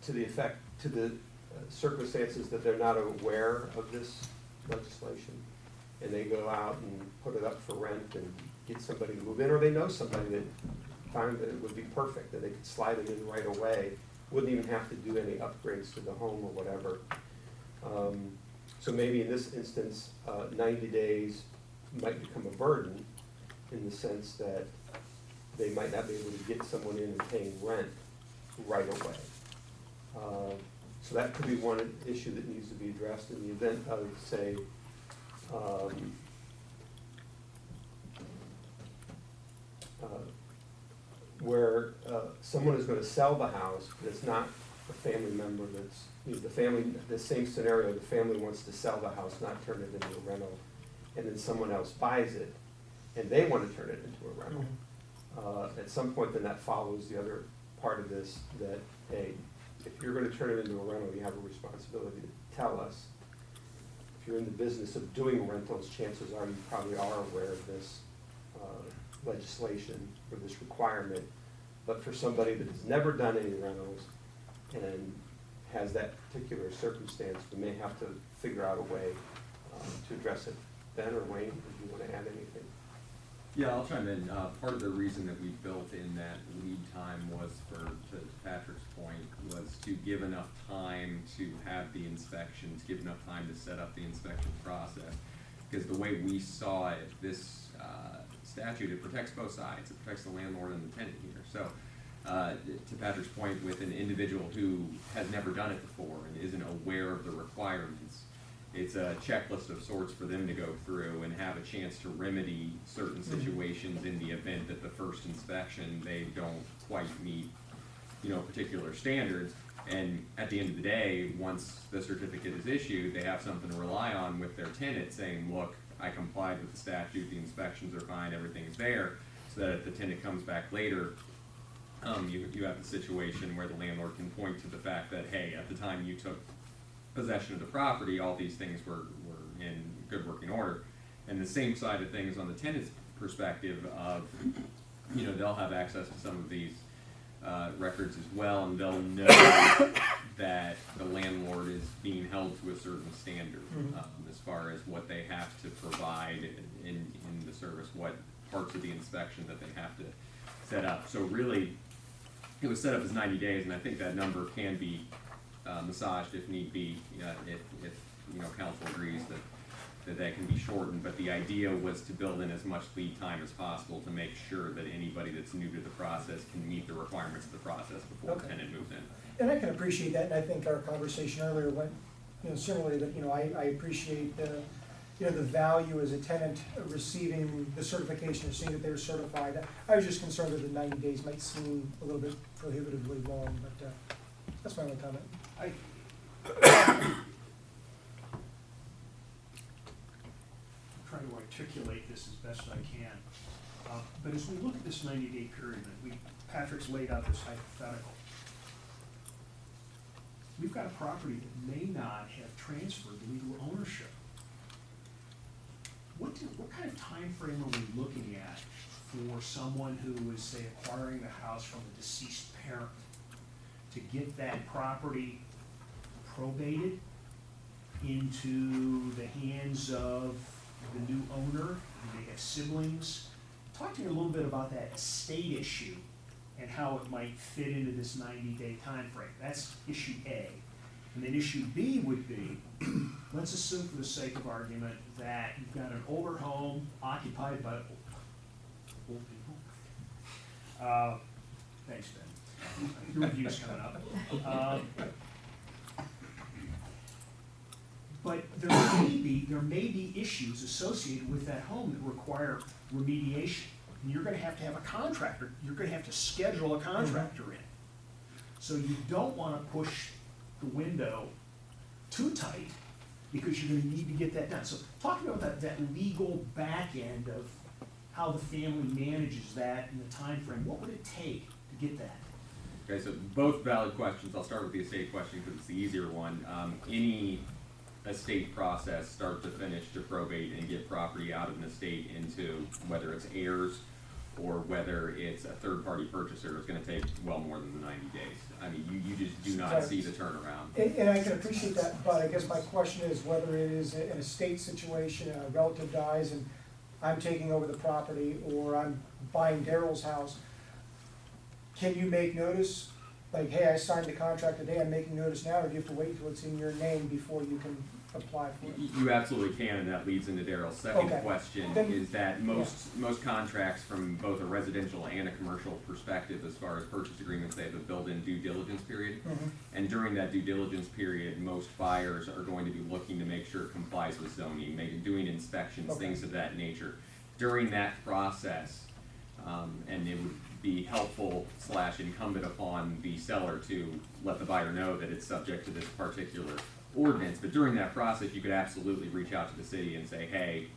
to the circumstances that they're not aware of this legislation, and they go out and put it up for rent and get somebody to move in, or they know somebody that found that it would be perfect, that they could slide it in right away, wouldn't even have to do any upgrades to the home or whatever. So maybe in this instance, 90 days might become a burden in the sense that they might not be able to get someone in and paying rent right away. So that could be one issue that needs to be addressed in the event of, say, where someone is going to sell the house, but it's not a family member that's, the same scenario, the family wants to sell the house, not turn it into a rental, and then someone else buys it, and they want to turn it into a rental. At some point, then that follows the other part of this, that, hey, if you're going to turn it into a rental, you have a responsibility to tell us. If you're in the business of doing rentals, chances are you probably are aware of this legislation or this requirement. But for somebody that has never done any rentals and has that particular circumstance, we may have to figure out a way to address it. Ben or Wayne, if you want to add anything. Yeah, I'll chime in. Part of the reason that we built in that lead time was to Patrick's point, was to give enough time to have the inspections, give enough time to set up the inspection process. Because the way we saw it, this statute, it protects both sides. It protects the landlord and the tenant here. So to Patrick's point, with an individual who has never done it before and isn't aware of the requirements, it's a checklist of sorts for them to go through and have a chance to remedy certain situations in the event that the first inspection they don't quite meet, particular standards. And at the end of the day, once the certificate is issued, they have something to rely on with their tenant saying, look, I complied with the statute, the inspections are fine, everything is there, so that if the tenant comes back later, you have the situation where the landlord can point to the fact that, hey, at the time you took possession of the property, all these things were in good working order. And the same side of things on the tenant's perspective of, they'll have access to some of these records as well, and they'll know that the landlord is being held to a certain standard as far as what they have to provide in the service, what parts of the inspection that they have to set up. So really, it was set up as 90 days, and I think that number can be massaged if need be, if council agrees that can be shortened. But the idea was to build in as much lead time as possible to make sure that anybody that's new to the process can meet the requirements of the process before the tenant moves in. And I can appreciate that, and I think our conversation earlier went, similarly, that, I appreciate the value as a tenant receiving the certification or seeing that they're certified. I was just concerned that the 90 days might seem a little bit prohibitively long, but that's my only comment. I'm trying to articulate this as best I can. But as we look at this 90-day period, Patrick's laid out this hypothetical. We've got a property that may not have transferred legal ownership. What kind of time frame are we looking at for someone who is, say, acquiring the house from a deceased parent to get that property probated into the hands of the new owner? Do they have siblings? Talk to me a little bit about that estate issue and how it might fit into this 90-day time frame. That's issue A. And then issue B would be, let's assume for the sake of argument that you've got an older home occupied by old people. Thanks, Ben. Your review's coming up. But there may be issues associated with that home that require remediation. And you're going to have a contractor. You're going to have to schedule a contractor in. So you don't want to push the window too tight because you're going to need to get that done. So talk about that legal back end of how the family manages that in the time frame. What would it take to get that? Okay, so both valid questions. I'll start with the estate question because it's the easier one. Any estate process, start to finish, to probate and get property out of an estate into whether it's heirs or whether it's a third-party purchaser is going to take well more than the 90 days. I mean, you just do not see the turnaround. And I can appreciate that, but I guess my question is whether it is an estate situation, a relative dies and I'm taking over the property, or I'm buying Daryl's house. Can you make notice? Like, hey, I signed the contract today, I'm making notice now, or do you have to wait until it's in your name before you can apply for it? You absolutely can, and that leads into Daryl's second Okay. question, Then- is that most contracts from both a residential and a commercial perspective, as far as purchase agreements, they have a built-in due diligence period. Mhm. And during that due diligence period, most buyers are going to be looking to make sure it complies with zoning, doing inspections, Okay. things of that nature. During that process, and it would be helpful / incumbent upon the seller to let the buyer know that it's subject to this particular ordinance. But during that process, you could absolutely reach out to the city and say, hey,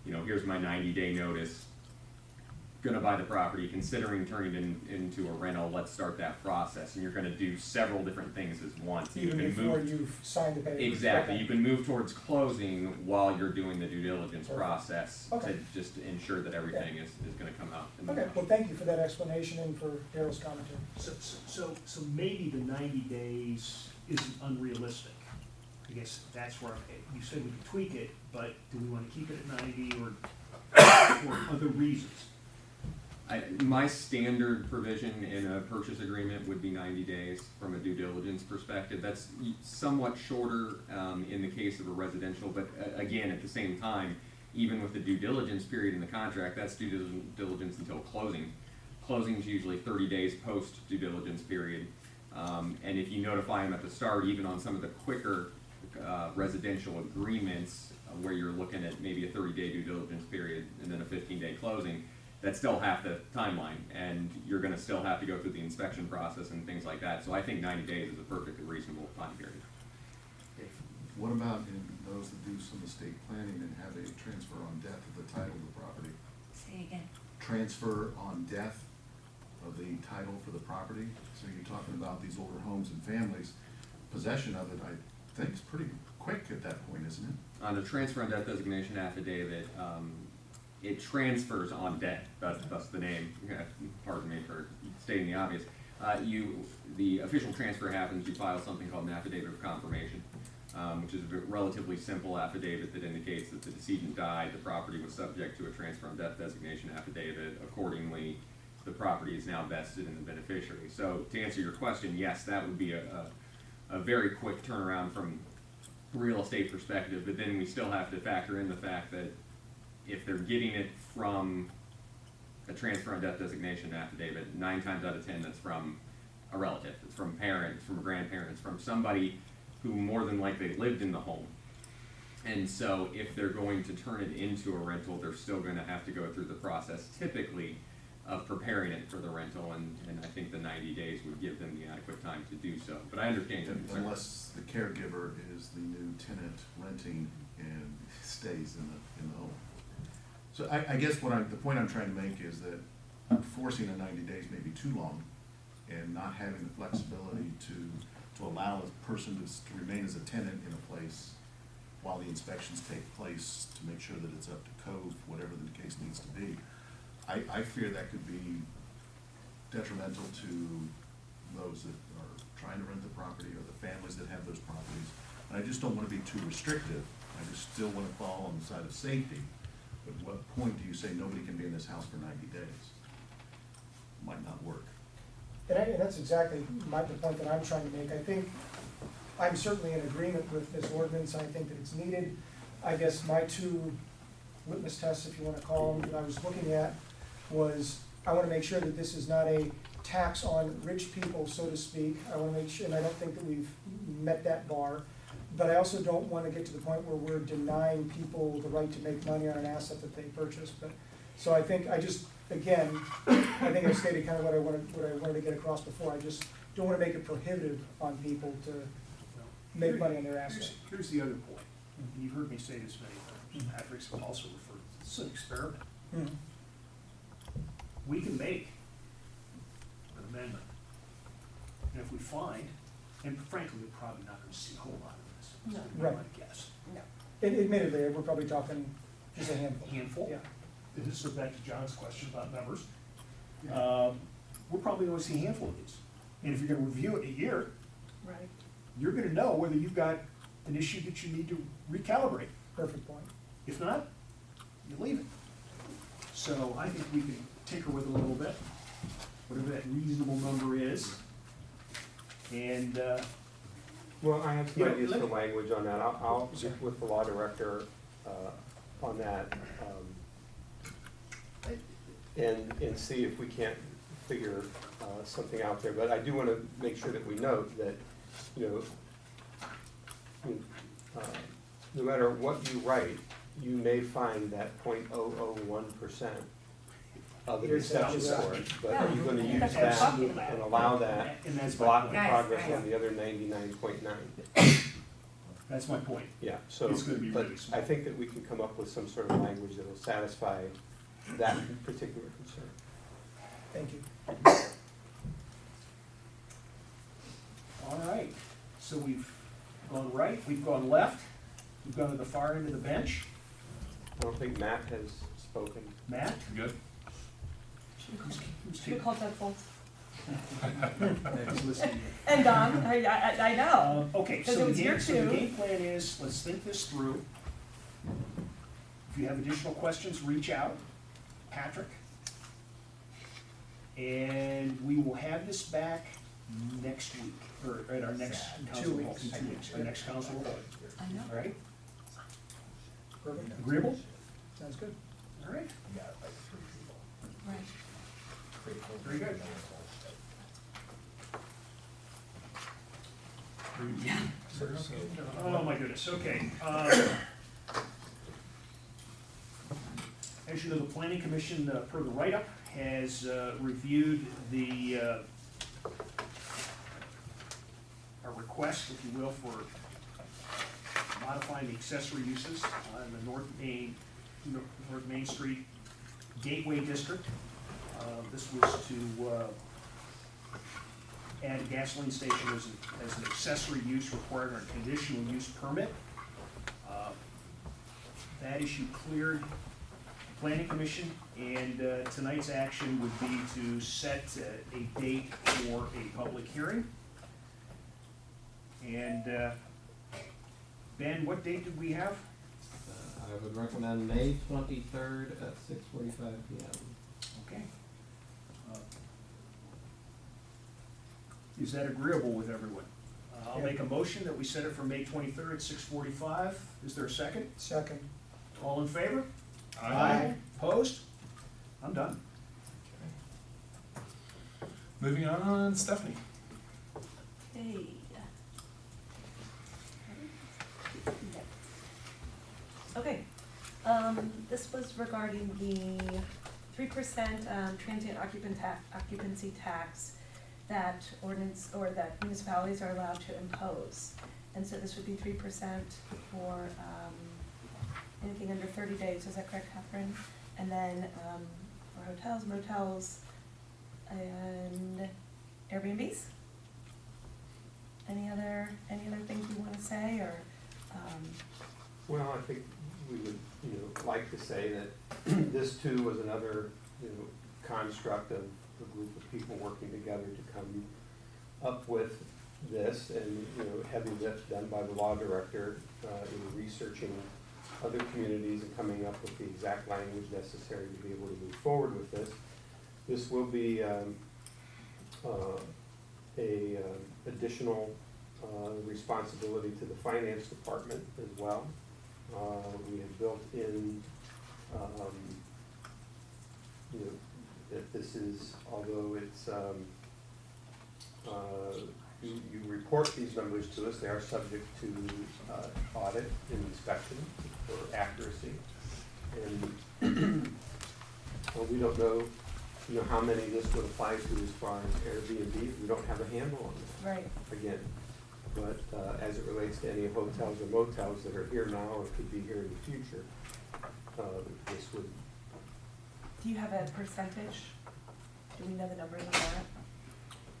here's my 90-day notice, gonna buy the property, considering turning it into a rental, let's start that process. And you're gonna do several different things at once. Even you can before move, you've signed the papers? exactly, Okay. you can move towards closing while you're doing the due diligence Perfect. process Okay. to just ensure that everything is gonna come out in the Okay, wash. well, thank you for that explanation and for Daryl's commentary. So maybe the 90 days isn't unrealistic. I guess that's where, you said we could tweak it, but do we want to keep it at 90 or for other reasons? My standard provision in a purchase agreement would be 90 days from a due diligence perspective. That's somewhat shorter in the case of a residential, but again, at the same time, even with the due diligence period in the contract, that's due diligence until closing. Closing is usually 30 days post due diligence period. And if you notify them at the start, even on some of the quicker residential agreements where you're looking at maybe a 30-day due diligence period and then a 15-day closing, that's still half the timeline, and you're going to still have to go through the inspection process and things like that. So I think 90 days is a perfectly reasonable time period. What about in those that do some estate planning and have a transfer on death of the title of the property? Say again. Transfer on death of the title for the property? So you're talking about these older homes and families, possession of it, I think is pretty quick at that point, isn't it? On a transfer on death designation affidavit, it transfers on death, that's the name, pardon me for stating the obvious. The official transfer happens, you file something called an affidavit of confirmation, which is a relatively simple affidavit that indicates that the decedent died, the property was subject to a transfer on death designation affidavit. Accordingly, the property is now vested in the beneficiary. So to answer your question, yes, that would be a very quick turnaround from a real estate perspective, but then we still have to factor in the fact that if they're getting it from a transfer on death designation affidavit, 9 times out of 10 that's from a relative, it's from a parent, it's from a grandparent, it's from somebody who more than likely lived in the home. And so if they're going to turn it into a rental, they're still going to have to go through the process typically of preparing it for the rental, and I think the 90 days would give them the adequate time to do so. But I understand your concern. Unless the caregiver is the new tenant renting and stays in the home. So I guess the point I'm trying to make is that forcing a 90 days may be too long, and not having the flexibility to allow a person to remain as a tenant in a place while the inspections take place to make sure that it's up to code, whatever the case needs to be. I fear that could be detrimental to those that are trying to rent the property or the families that have those properties. And I just don't want to be too restrictive. I just still want to fall on the side of safety. But at what point do you say nobody can be in this house for 90 days? Might not work. And that's exactly the point that I'm trying to make. I think I'm certainly in agreement with this ordinance. I think that it's needed. I guess my two litmus tests, if you want to call them, that I was looking at was I want to make sure that this is not a tax on rich people, so to speak. I want to make sure, and I don't think that we've met that bar. But I also don't want to get to the point where we're denying people the right to make money on an asset that they purchase. But so I think I just, again, I think I stated kind of what I wanted to get across before. I just don't want to make it prohibitive on people to make money on their assets. Here's the other point. You've heard me say this many times. Patrick's also referred to this. This is an experiment. Mm-hmm. We can make an amendment. And if we find, and frankly, we're probably not going to see a whole lot of this. It's No. gonna be Right. my guess. No. Admittedly, we're probably talking just a handful. Handful. Yeah. This goes back to John's question about numbers. We're probably going to see a handful of these. And if you're going to review it in a year, Right. you're going to know whether you've got an issue that you need to recalibrate. Perfect point. If not, you leave it. So I think we can tinker with it a little bit, whatever that reasonable number is. And, Well, I have some Yeah, ideas let for me- language on that. I'll get with the law director on that, and see if we can't figure something out there. But I do want to make sure that we note that, no matter what you write, you may find that 0.001% of an exception for it. But are you going to use that Absolutely. and allow that And that's to my block the point. progress Guys, on the other 99.9? That's my point. Yeah, so, It's gonna be but really small. I think that we can come up with some sort of language that will satisfy that particular concern. Thank you. All right, so we've gone right, we've gone left, we've gone to the far end of the bench. I don't think Matt has spoken. Matt? Good? Who's Should we call Doug Foltz? He's listening. And Don, I know. Okay, Because so it the was your game, so the two. game plan is, let's think this through. If you have additional questions, reach out, Patrick. And we will have this back next week, or at our next council. 2 weeks. In 2 weeks, our next council. I know. All right, Perfect. agreeable? Sounds good. All right, Right. very good. Oh, my goodness, okay. As you know, the planning commission, per the write-up, has reviewed the, a request, if you will, for modifying the accessory uses on the North Main Street Gateway District. This was to add a gasoline station as an accessory use required on a conditional use permit. That issue cleared the planning commission, and tonight's action would be to set a date for a public hearing. And Ben, what date did we have? I would recommend May 23rd at 6:45 p.m. Okay. Is that agreeable with everyone? I'll make a motion that we set it for May 23rd at 6:45. Is there a second? Second. All in favor? Aye. Opposed? I'm done. Moving on, Stephanie. Hey. Okay, this was regarding the 3% transient occupancy tax that ordinance, or that municipalities are allowed to impose. And so this would be 3% for anything under 30 days, is that correct, Catherine? And then for hotels, motels, and Airbnbs? Any other things you wanna say, or? Well, I think we would, like to say that this too was another, construct of a group of people working together to come up with this, and, heavy lift done by the law director in researching other communities and coming up with the exact language necessary to be able to move forward with this. This will be additional responsibility to the finance department as well. We have built in, that this is, although it's, you report these numbers to us, they are subject to audit and inspection for accuracy. And we don't know, how many this would apply to as far as Airbnb. We don't have a handle on this. Right. Again, but as it relates to any hotels or motels that are here now or could be here in the future, this would. Do you have a percentage? Do we know the numbers of that?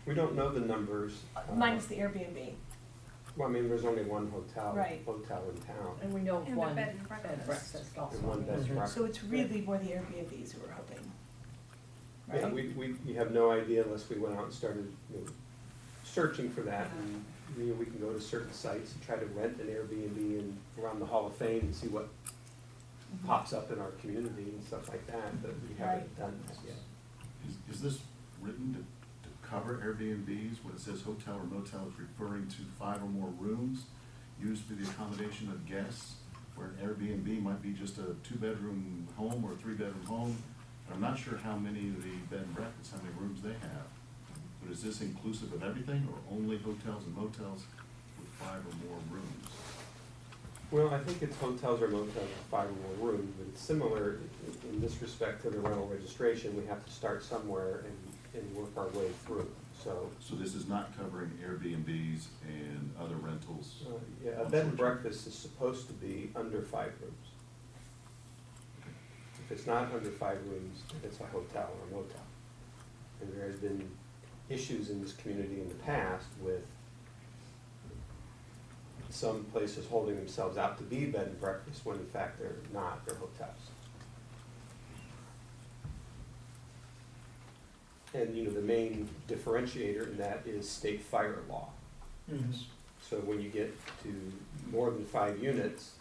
We don't know the numbers. Minus the Airbnb. Well, I mean, there's only one hotel in Right. town. And we know of And the one bed bed and and breakfast. breakfast also. And one bed and breakfast. So it's really more the Airbnbs who we're hoping, right? Yeah, we have no idea unless we went out and started, searching for that. And, we can go to certain sites and try to rent an Airbnb around the Hall of Fame and see what pops up in our community and stuff like that, but we haven't done that yet. Is this written to cover Airbnbs? When it says hotel or motel, it's referring to 5 or more rooms used for the accommodation of guests, where an Airbnb might be just a 2-bedroom home or a 3-bedroom home. And I'm not sure how many of the bed and breakfasts, how many rooms they have. But is this inclusive of everything, or only hotels and motels with 5 or more rooms? Well, I think it's hotels or motels with 5 or more rooms, but it's similar in this respect to the rental registration. We have to start somewhere and work our way through, so. So this is not covering Airbnbs and other rentals? Yeah, a bed and breakfast is supposed to be under 5 rooms. If it's not under 5 rooms, it's a hotel or a motel. And there has been issues in this community in the past with some places holding themselves out to be bed and breakfast when in fact they're not, they're hotels. And the main differentiator in that is state fire law. So when you get to more than 5 units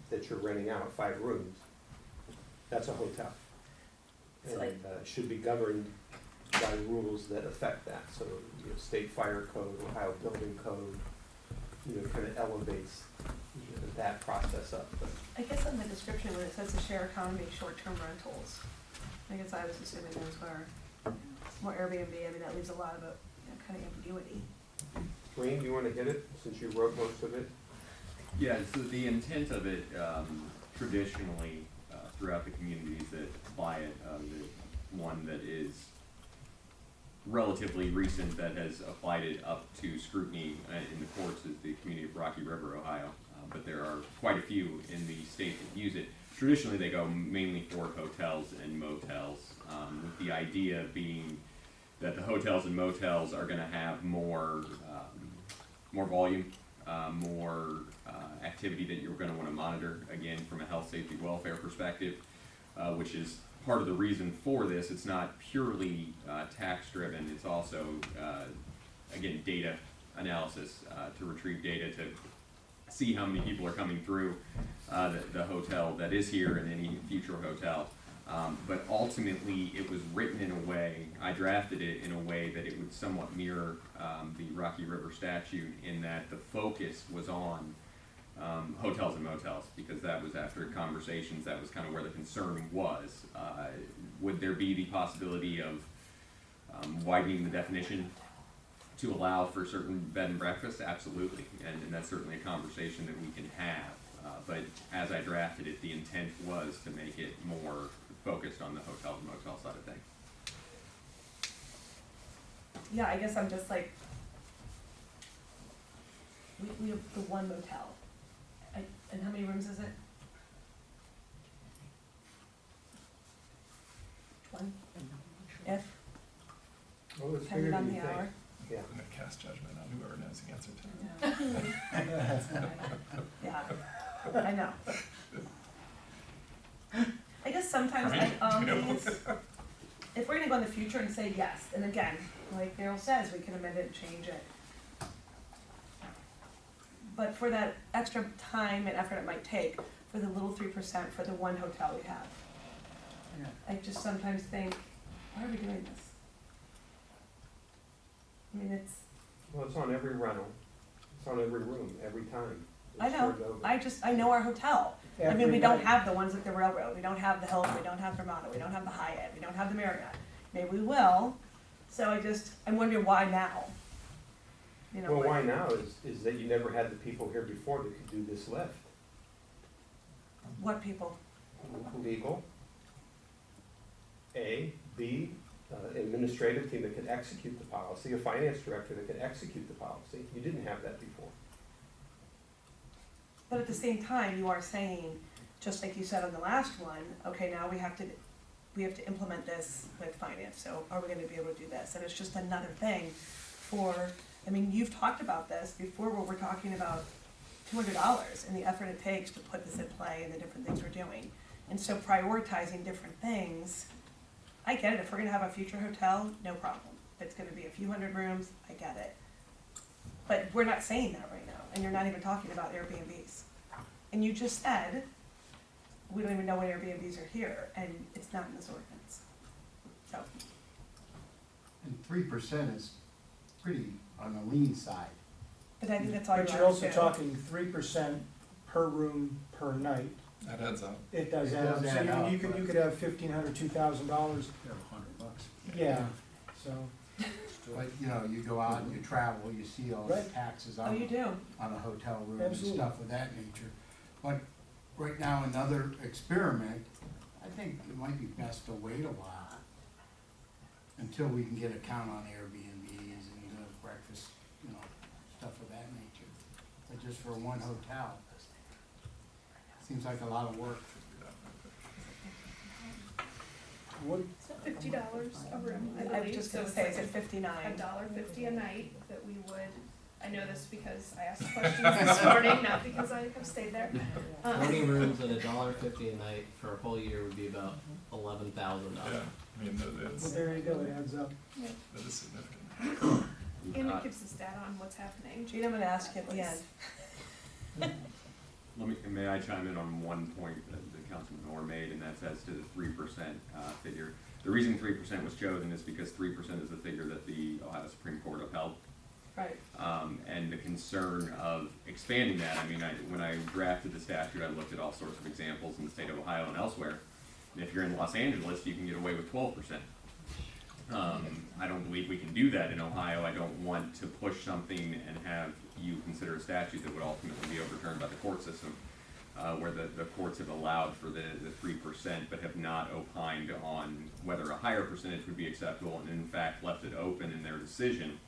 that you're renting out, 5 rooms, that's a hotel. So And should be governed by rules that affect that. So, state fire code, Ohio building code, kind of elevates that process up. But I guess on the description when it says the share economy, short-term rentals, I guess I was assuming those were more Airbnb. I mean, that leaves a lot of kind of ambiguity. Wayne, do you want to hit it since you wrote most of it? Yeah, so the intent of it, traditionally, throughout the communities that apply it, the one that is relatively recent that has applied it up to scrutiny in the courts is the community of Rocky River, Ohio. But there are quite a few in the state that use it. Traditionally, they go mainly for hotels and motels, with the idea being that the hotels and motels are going to have more volume, more activity that you're going to want to monitor, again, from a health, safety, welfare perspective, which is part of the reason for this. It's not purely tax driven, it's also, again, data analysis, to retrieve data to see how many people are coming through the hotel that is here and any future hotel. But ultimately, it was written in a way, I drafted it in a way that it would somewhat mirror the Rocky River statute in that the focus was on hotels and motels, because that was after conversations, that was kind of where the concern was. Would there be the possibility of widening the definition to allow for certain bed and breakfast? Absolutely, and that's certainly a conversation that we can have. But as I drafted it, the intent was to make it more focused on the hotel and motel side of things. Yeah, I guess I'm just like, we have the one motel. And how many rooms is it? 20? If, Well, it's depending bigger on than the you think. hour. Yeah. I'm gonna cast judgment on whoever knows the answer to it. Yeah, I know. I guess sometimes Right? these, if we're gonna go in the future and say yes, and again, like Daryl says, we can amend it and change it. But for that extra time and effort it might take, for the little 3% for the one hotel we have, I just sometimes think, why are we doing this? I mean, it's, Well, it's on every rental, it's on every room, every time. I It's know, turned over. I know our hotel. I mean, Every we don't night. have the ones at the railroad, we don't have the Hilton, we don't have Vermont, we don't have the Hyatt, we don't have the Marriott. Maybe we will, so I'm wondering why now? You know, Well, like- why now is that you never had the people here before that could do this lift. What people? Legal. A, B, administrative team that could execute the policy, a finance director that could execute the policy. You didn't have that before. But at the same time, you are saying, just like you said on the last one, okay, now we have to implement this with finance, so are we gonna be able to do this? And it's just another thing for, I mean, you've talked about this before where we're talking about $200 and the effort it takes to put this in play and the different things we're doing. And so prioritizing different things, I get it, if we're gonna have a future hotel, no problem. If it's gonna be a few hundred rooms, I get it. But we're not saying that right now, and you're not even talking about Airbnbs. And you just said, we don't even know when Airbnbs are here, and it's not in this ordinance. So, And 3% is pretty on the lean side. but I think that's all you're But allowed you're to do. also talking 3% per room per night. That adds up. It does It add up, does so add up, you could have $1,500, $2,000, They're $100. yeah, so. But, you know, you go out and you travel, you see all the Right. taxes Oh, on, you do? on a hotel room and Absolutely. stuff of that nature. But right now, another experiment, I think it might be best to wait a while until we can get a count on Airbnbs and breakfast, you know, stuff of that nature. But just for one hotel, seems like a lot of work. What, $50 a room, I I was believe, just so gonna it's say, like is it 59? $1.50 a night that we would, I know this because I asked questions this morning, not because I have stayed there. 20 rooms at $1.50 a night for a whole year would be about $11,000. Yeah, I mean, well, that's, there you go, it adds up. that is significant. And it gives us data on what's happening. Gina, I'm gonna ask you at the end. May I chime in on one point that Councilman Orr made, and that's as to the 3% figure. The reason 3% was chosen is because 3% is the figure that the Ohio Supreme Court upheld. Right. And the concern of expanding that, I mean, when I drafted the statute, I looked at all sorts of examples in the state of Ohio and elsewhere. And if you're in Los Angeles, you can get away with 12%. I don't believe we can do that in Ohio. I don't want to push something and have you consider a statute that would ultimately be overturned by the court system, where the courts have allowed for the 3% but have not opined on whether a higher percentage would be acceptable, and in fact left it open in their decision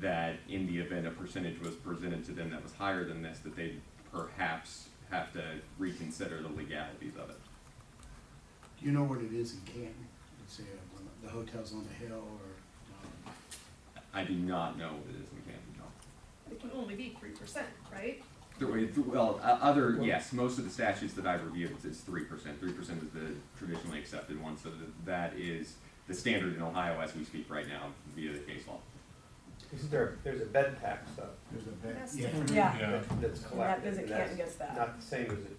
that in the event a percentage was presented to them that was higher than this, that they'd perhaps have to reconsider the legalities of it. Do you know what it is in Canton? Let's say the hotel's on the hill or, I do not know what it is in Canton, no. It can only be 3%, right? Well, yes, most of the statutes that I've reviewed is 3%. 3% is the traditionally accepted one, so that is the standard in Ohio as we speak right now via the case law. There's a bed tax though, there's a bed. That's Yeah. different. Yeah. Yeah. that's And that collected, visit and Canton that's gets that. not the same as it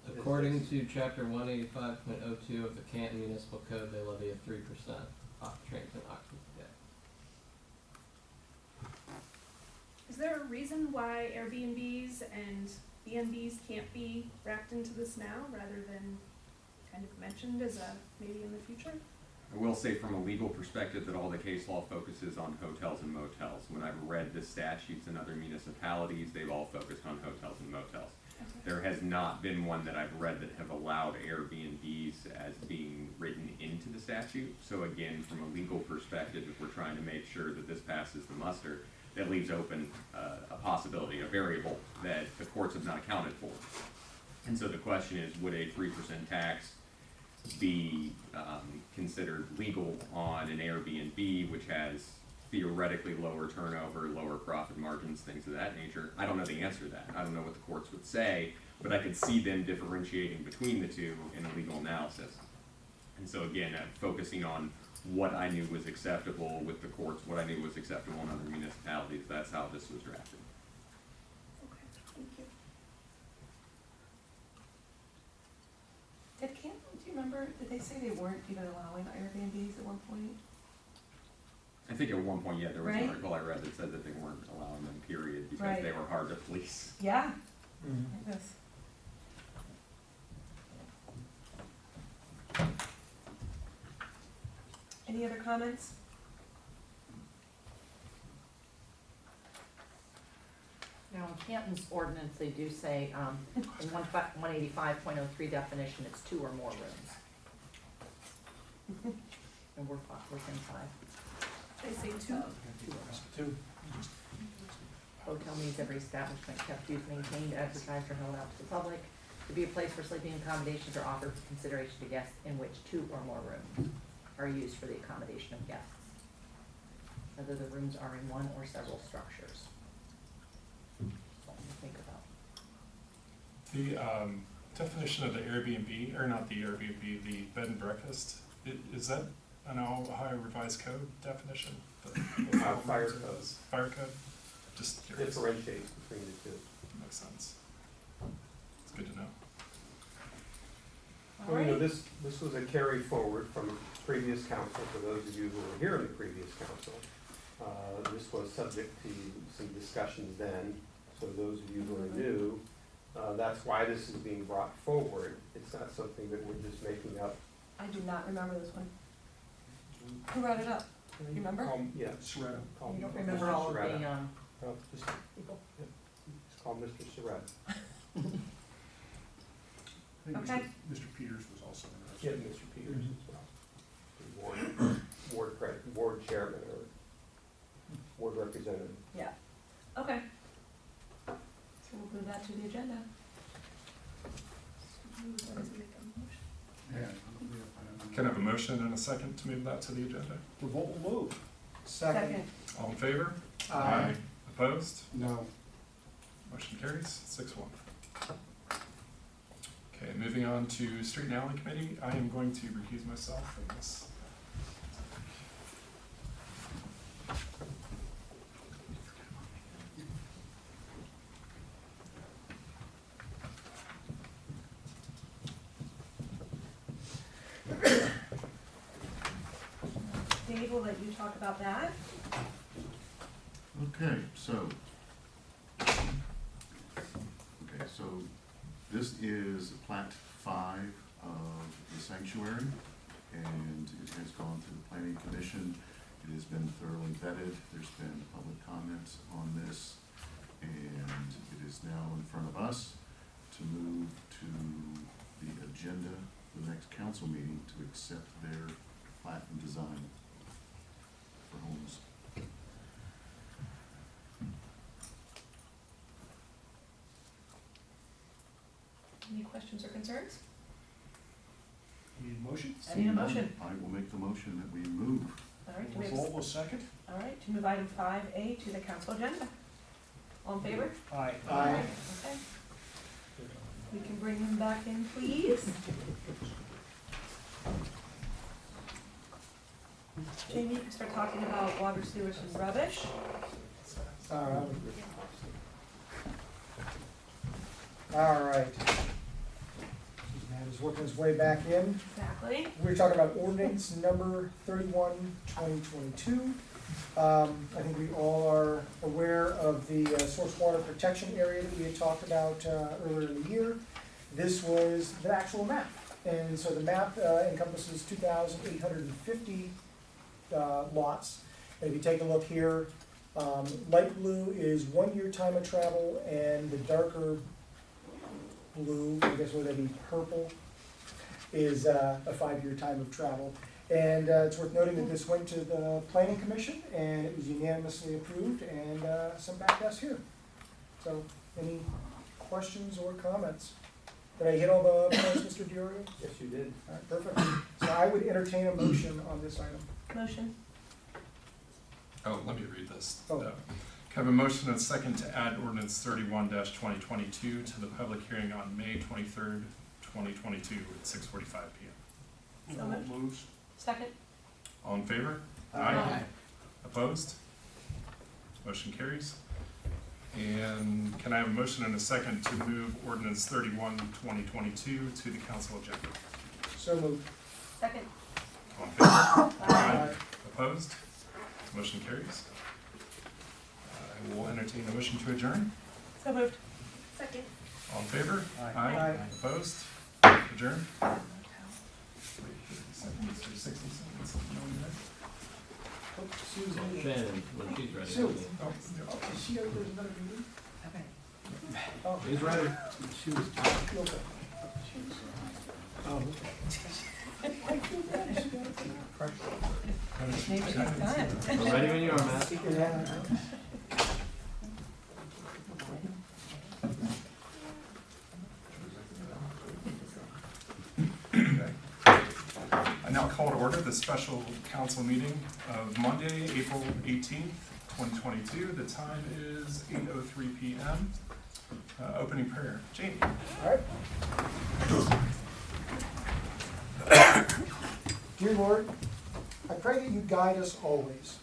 According to chapter 185.02 of the Canton Municipal Code, they levy a 3% transient occupancy tax. Is there a reason why Airbnbs and B&Bs can't be wrapped into this now rather than kind of mentioned as a maybe in the future? I will say from a legal perspective that all the case law focuses on hotels and motels. When I've read the statutes in other municipalities, they've all focused on hotels and motels. There has not been one that I've read that have allowed Airbnbs as being written into the statute. So again, from a legal perspective, if we're trying to make sure that this passes the muster, that leaves open a possibility, a variable that the courts have not accounted for. And so the question is, would a 3% tax be considered legal on an Airbnb, which has theoretically lower turnover, lower profit margins, things of that nature? I don't know the answer to that. I don't know what the courts would say, but I could see them differentiating between the two in a legal analysis. And so again, focusing on what I knew was acceptable with the courts, what I knew was acceptable in other municipalities, that's how this was drafted. Okay, thank you. Did Canton, do you remember, did they say they weren't even allowing Airbnbs at one point? I think at one point, yeah, there was an Right. article I read that said that they weren't allowing them, period, because Right. they were hard to police. Yeah. Mhm. Yes. Any other comments? Now, in Canton's ordinance, they do say, in 185.03 definition, it's 2 or more rooms. And we're within 5. They say two. Two. Hotel means every establishment kept, used, maintained, advertised, or held out to the public to be a place where sleeping accommodations are offered for consideration to guests in which 2 or more rooms are used for the accommodation of guests, whether the rooms are in one or several structures. Something to think about. The definition of the Airbnb, or not the Airbnb, the bed and breakfast, is that an Ohio Revised Code definition? Fire code. Fire code? Just curious. Differentiates between the two. Makes sense. It's good to know. Well, you know, this was a carry forward from a previous council, for those of you who were here in the previous council. This was subject to some discussions then, so those of you who are new, that's why this is being brought forward. It's not something that we're just making up. I do not remember this one. Who brought it up? You remember? Yeah. Serrano. You don't remember all of the, Just people? It's called Mr. Surratt. I think Okay. Mr. Peters was also Yeah, interested. Mr. Peters as well. The ward chairman or ward representative. Yeah. Okay. So we'll move that to the agenda. Who wanted to make a motion? Yeah. Can I have a motion and a second to move that to the agenda? Revolt will move. Second. All in favor? Aye. Opposed? No. Motion carries 6-1. Okay, moving on to Street and Alley Committee. I am going to recuse myself from this. Dave, we'll let you talk about that. Okay, so this is Plat 5 of the sanctuary, and it has gone through the planning commission. It has been thoroughly vetted. There's been public comments on this, and it is now in front of us to move to the agenda for the next council meeting to accept their plat and design for homes. Any questions or concerns? Need a motion? I need a motion. I will make the motion that we move. All right, to move, Revolt will second. all right, to move item 5A to the council agenda. All in favor? Aye. Aye. Okay. We can bring him back in, please. Jamie, you can start talking about water, sewage, and rubbish. All right. It's working its way back in. Exactly. We're talking about ordinance number 31, 2022. I think we all are aware of the source water protection area that we had talked about earlier in the year. This was the actual map. And so the map encompasses 2,850 lots. And if you take a look here, light blue is 1 year time of travel, and the darker blue, I guess would that be purple, is a 5 year time of travel. And it's worth noting that this went to the Planning Commission, and it was unanimously approved, and sent back to us here. So, any questions or comments? Did I hit all the points, Mr. Diorio? Yes, you did. All right, perfect. So I would entertain a motion on this item. Motion. Oh, let me read this. Oh. Can I have a motion and a second to add ordinance 31-2022 to the public hearing on May 23rd, 2022 at 6:45 p.m.? So moved. Moves. Second. All in favor? Aye. Opposed? Motion carries. And can I have a motion and a second to move ordinance 31-2022 to the council agenda? So moved. Second. All in favor? Aye. Opposed? Motion carries. I will entertain a motion to adjourn. So moved. Second. All in favor? Aye. Opposed? Adjourn. Wait, 30 seconds or 60 seconds. No one there? Oh, Susan. Shannon, when she's ready. Sue. Oh, Oh, is she out there's another meeting? Okay. Oh, He's ready. she was okay. Oh, okay. I feel bad. She got it. Maybe she's done. We're ready when you are, Matt. Yeah. I now call to order the special council meeting of Monday, April 18th, 2022. The time is 8:03 p.m. Opening prayer. Jamie. All right. Dear Lord, I pray that you guide us always.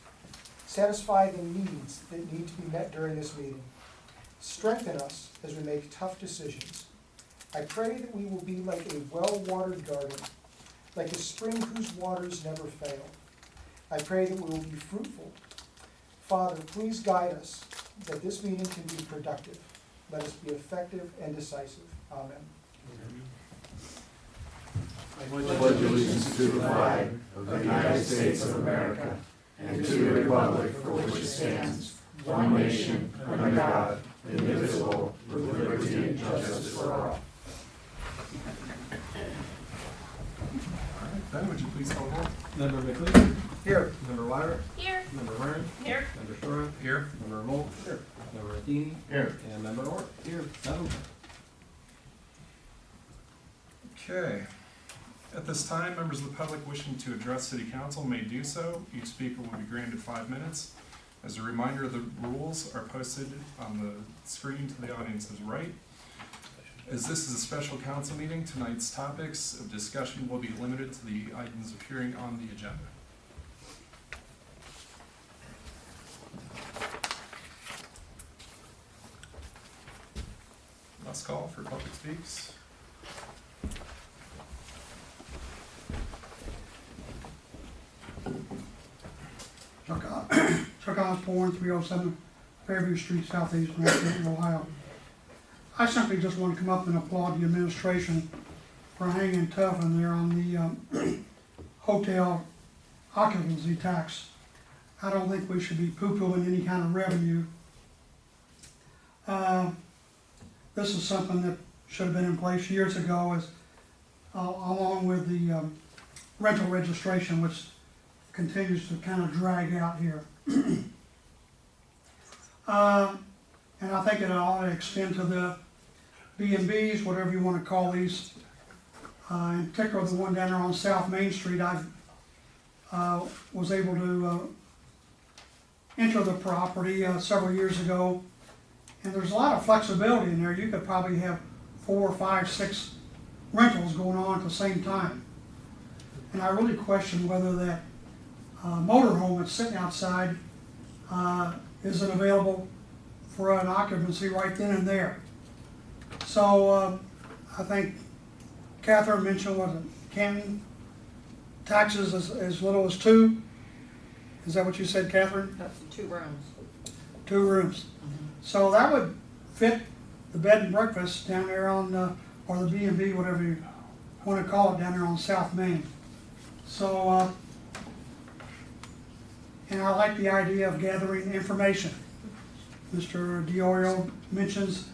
Satisfy the needs that need to be met during this meeting. Strengthen us as we make tough decisions. I pray that we will be like a well-watered garden, like a spring whose waters never fail. I pray that we will be fruitful. Father, please guide us, that this meeting can be productive. Let us be effective and decisive. Amen. I pledge allegiance to the flag of the United States of America and to the republic for which it stands, one nation, under God, indivisible, with liberty and justice for all. Ben, would you please call the roll? Member McLean. Here. Member Wyrick. Here. Member Hearn. Here. Member Shora. Here. Member Molt. Here. Member Athene. Here. And Member Orr. Here. 7. Okay. At this time, members of the public wishing to address City Council may do so. Each speaker will be granted 5 minutes. As a reminder, the rules are posted on the screen to the audience's right. As this is a special council meeting, tonight's topics of discussion will be limited to the items appearing on the agenda. Last call for public speaks. Chuck Osborne, 307 Fairview Street, Southeast North Canton, Ohio. I simply just want to come up and applaud the administration for hanging tough in there on the hotel occupancy tax. I don't think we should be poo-pooing any kind of revenue. This is something that should have been in place years ago, as along with the rental registration, which continues to kind of drag out here. And I think it ought to extend to the B&Bs, whatever you want to call these. In particular, the one down there on South Main Street, I was able to enter the property several years ago. And there's a lot of flexibility in there. You could probably have 4, 5, 6 rentals going on at the same time. And I really question whether that motorhome that's sitting outside isn't available for an occupancy right then and there. So I think Catherine mentioned, was it Canton, taxes as little as 2? Is that what you said, Catherine? That's 2 rooms. 2 rooms. So that would fit the bed and breakfast down there on, or the B&B, whatever you want to call it, down there on South Main. So, and I like the idea of gathering information. Mr. Diorio mentions,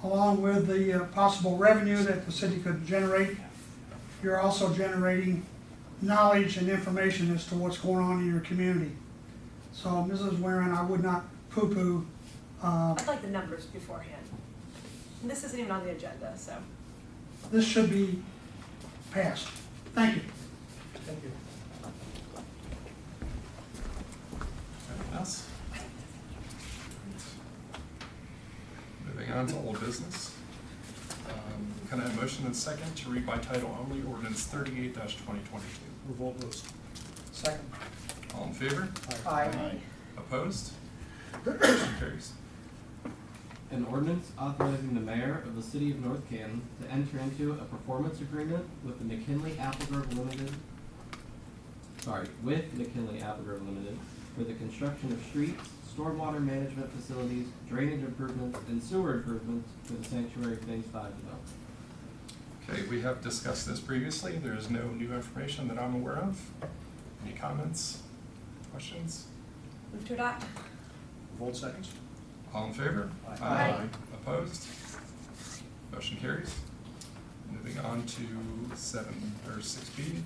along with the possible revenue that the city could generate, you're also generating knowledge and information as to what's going on in your community. So, Mrs. Warren, I would not poo-poo. I'd like the numbers beforehand. And this isn't even on the agenda, so. This should be passed. Thank you. Thank you. Anything else? Moving on to old business. Can I have a motion and second to read by title only ordinance 38-2022? Revolt moves. Second. All in favor? Aye. Opposed? Motion carries. An ordinance authorizing the mayor of the city of North Canton to enter into a performance agreement with the McKinley Applegrove Limited, for the construction of streets, stormwater management facilities, drainage improvements, and sewer improvements for the Sanctuary Phase 5 development. Okay, we have discussed this previously. There is no new information that I'm aware of. Any comments, questions? Move to adopt. Revolt seconds. All in favor? Aye. Opposed? Motion carries. Moving on to 6B.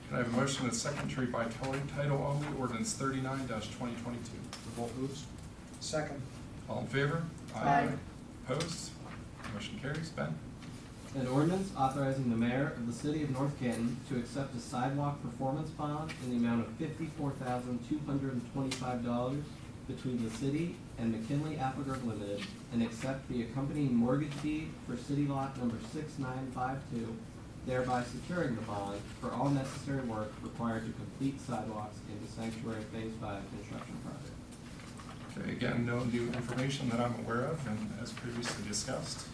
Can I have a motion and a second to read by title only ordinance 39-2022? Revolt moves. Second. All in favor? Aye. Opposed? Motion carries. Ben? An ordinance authorizing the mayor of the city of North Canton to accept a sidewalk performance bond in the amount of $54,225 between the city and McKinley Applegrove Limited, and accept the accompanying mortgage deed for city lot number 6952, thereby securing the bond for all necessary work required to complete sidewalks in the Sanctuary Phase 5 construction project. Okay, again, no new information that I'm aware of, and as previously discussed,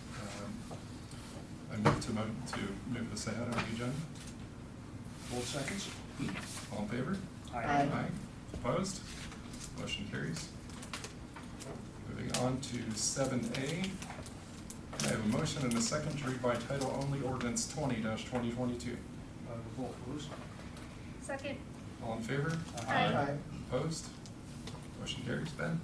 I move to move this ahead on the agenda. Revolt seconds. All in favor? Aye. Opposed? Motion carries. Moving on to 7A. Can I have a motion and a second to read by title only ordinance 20-2022? Revolt moves. Second. All in favor? Aye. Opposed? Motion carries. Ben?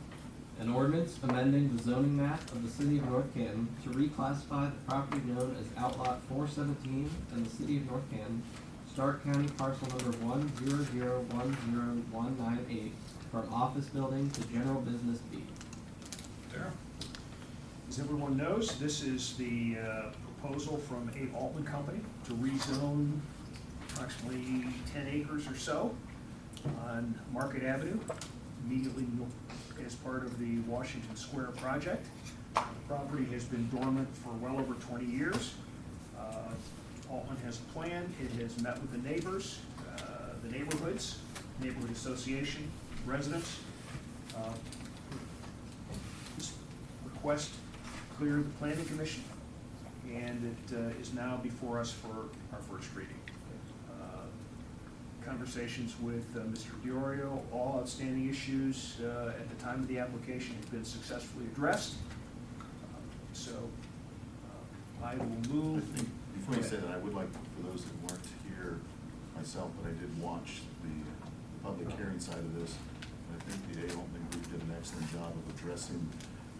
An ordinance amending the zoning map of the city of North Canton to reclassify the property known as Outlot 417 in the city of North Canton, Stark County parcel number 100101998, from office building to general business B. Darrell? As everyone knows, this is the proposal from A. Altman Company to rezone approximately 10 acres or so on Market Avenue, immediately as part of the Washington Square project. The property has been dormant for well over 20 years. Altman has a plan. It has met with the neighbors, the neighborhood association, residents. This request cleared the planning commission, and it is now before us for our first reading. Conversations with Mr. Diorio, all outstanding issues at the time of the application have been successfully addressed. I will move. I think, before you say that, I would like, for those that weren't here myself, but I did watch the public hearing side of this, and I think the A. Altman Group did an excellent job of addressing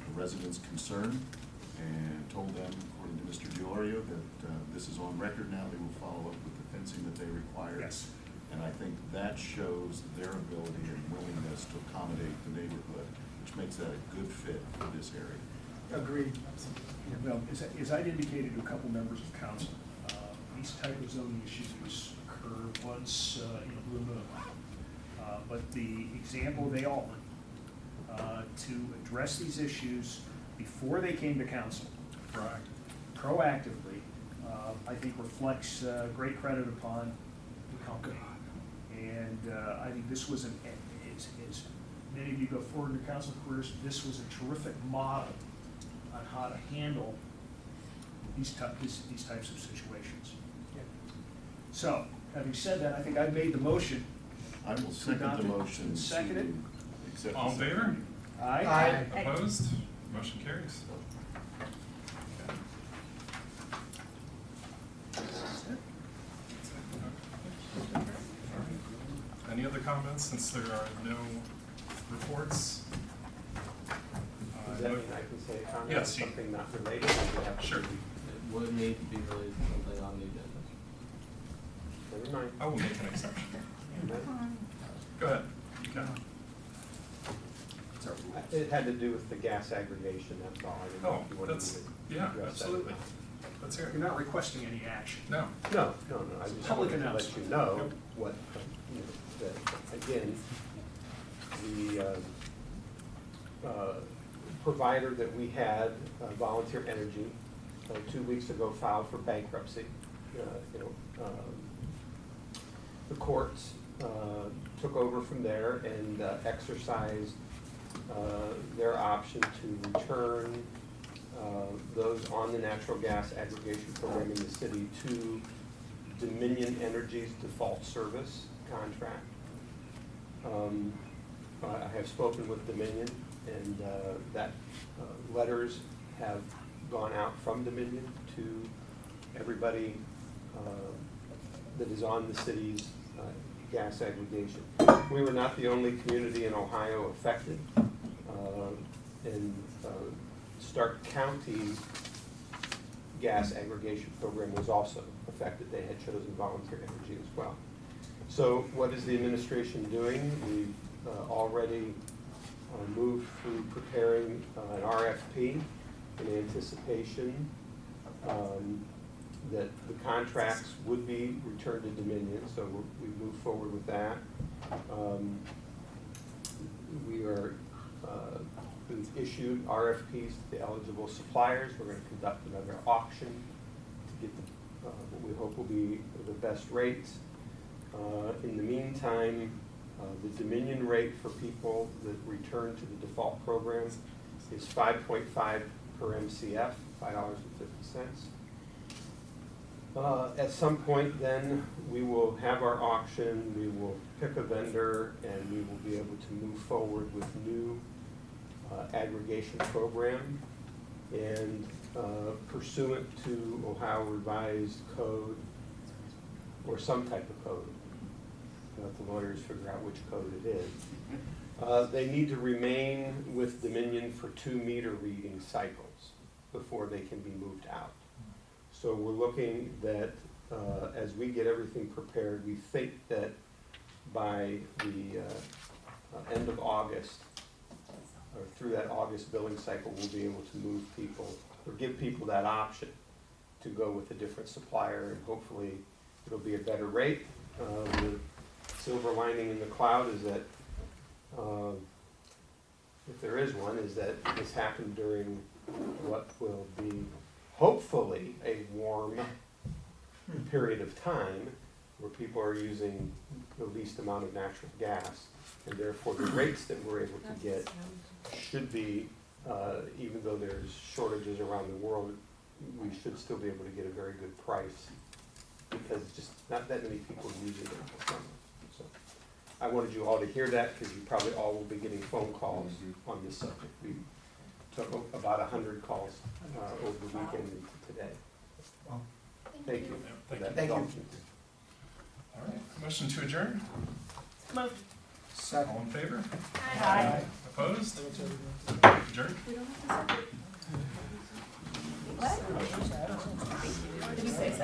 the residents' concern and told them, according to Mr. Diorio, that this is on record now. They will follow up with the fencing that they require. Yes. And I think that shows their ability and willingness to accommodate the neighborhood, which makes that a good fit for this area. Agreed. Well, as I'd indicated to a couple members of council, these type of zoning issues occur once in a blue moon. But the example of A. Altman to address these issues before they came to council, proactively, I think reflects great credit upon the company. And I think this was, as many of you go forward in your council careers, this was a terrific model on how to handle these types of situations. So, having said that, I think I've made the motion. I will second adopt the it. motion Second it. to accept. All in the favor? Aye? Aye. Opposed? Motion carries. Any other comments, since there are no reports? Does that mean I can say a comment on Yes, something not related? Or do you have to Sure. be- It would need to be related to something on the agenda. Never mind. I will make an exception. Okay. Go ahead. You can. It had to do with the gas aggregation, that's all. I didn't know Oh, if you wanted me that's, to yeah, address that. absolutely. Let's hear You're it. not requesting any action. No. No, I just Public wanted to let announcement. you know what, you know, that, again, the provider that we had, Volunteer Energy, 2 weeks ago filed for bankruptcy. You know, the courts took over from there and exercised their option to return those on the natural gas aggregation program in the city to Dominion Energy's default service contract. I have spoken with Dominion, and that letters have gone out from Dominion to everybody that is on the city's gas aggregation. We were not the only community in Ohio affected. In Stark County gas aggregation program was also affected. They had chosen Volunteer Energy as well. So what is the administration doing? We've already moved through preparing an RFP in anticipation that the contracts would be returned to Dominion, so we move forward with that. We are we've issued RFPs to the eligible suppliers. We're going to conduct another auction to get what we hope will be the best rates. In the meantime, the Dominion rate for people that return to the default program is 5.5 per MCF, $5.50. At some point then, we will have our auction, we will pick a vendor, and we will be able to move forward with new aggregation program. And pursuant to Ohio Revised Code, or some type of code, let the lawyers figure out which code it is, they need to remain with Dominion for 2 meter reading cycles before they can be moved out. So we're looking that as we get everything prepared, we think that by the end of August, or through that August billing cycle, we'll be able to move people, or give people that option to go with a different supplier, and hopefully it'll be a better rate. The silver lining in the cloud is that, if there is one, is that this happened during what will be hopefully a warm period of time where people are using the least amount of natural gas, and therefore the rates that we're able to get should be, even though there's shortages around the world, we should still be able to get a very good price, because just not that many people use it in the summer. So I wanted you all to hear that, because you probably all will be getting phone calls on this subject. We took about 100 calls over the weekend into today. Well, Thank you. for Thank that you. Thank you. indulgence. All right, motion to adjourn? Moved. Second. All in favor? Aye. Opposed? Adjourned? We don't have to separate. What? Did you say so?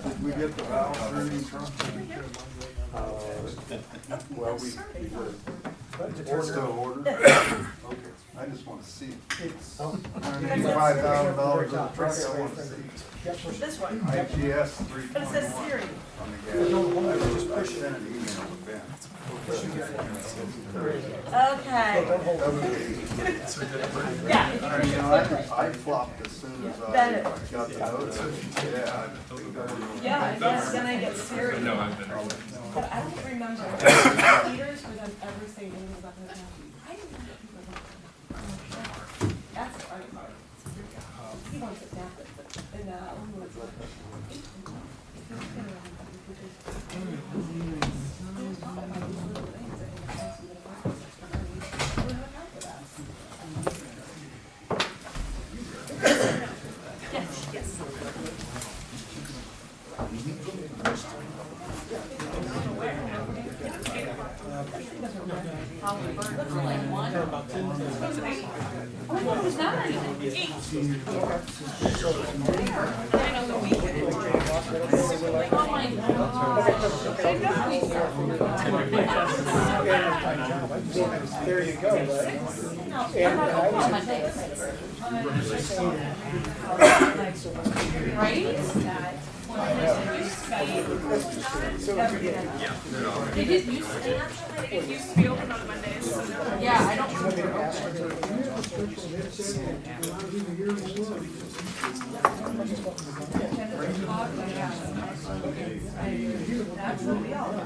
Did we get the valve turning from? Well, we were. It's still ordered? Okay, I just want to see it. It's. $5,000 of truck, I want to see. This one, IGS but it says 321 Siri. on the gas. Just push I it. sent an email to Ben. Okay. Don't hold So we good for- Yeah. You know, I flopped as soon as I That got the notice. Yeah. Yeah, I guess then I get Siri. No, I've been. But I don't remember Peters for them ever saying anything about that. I didn't know that people were- That's the funny part. He wants it down, and, There you go, right? And I was. They did used to, it used to be open on Mondays, so now. Yeah, I don't remember. That's what we all do.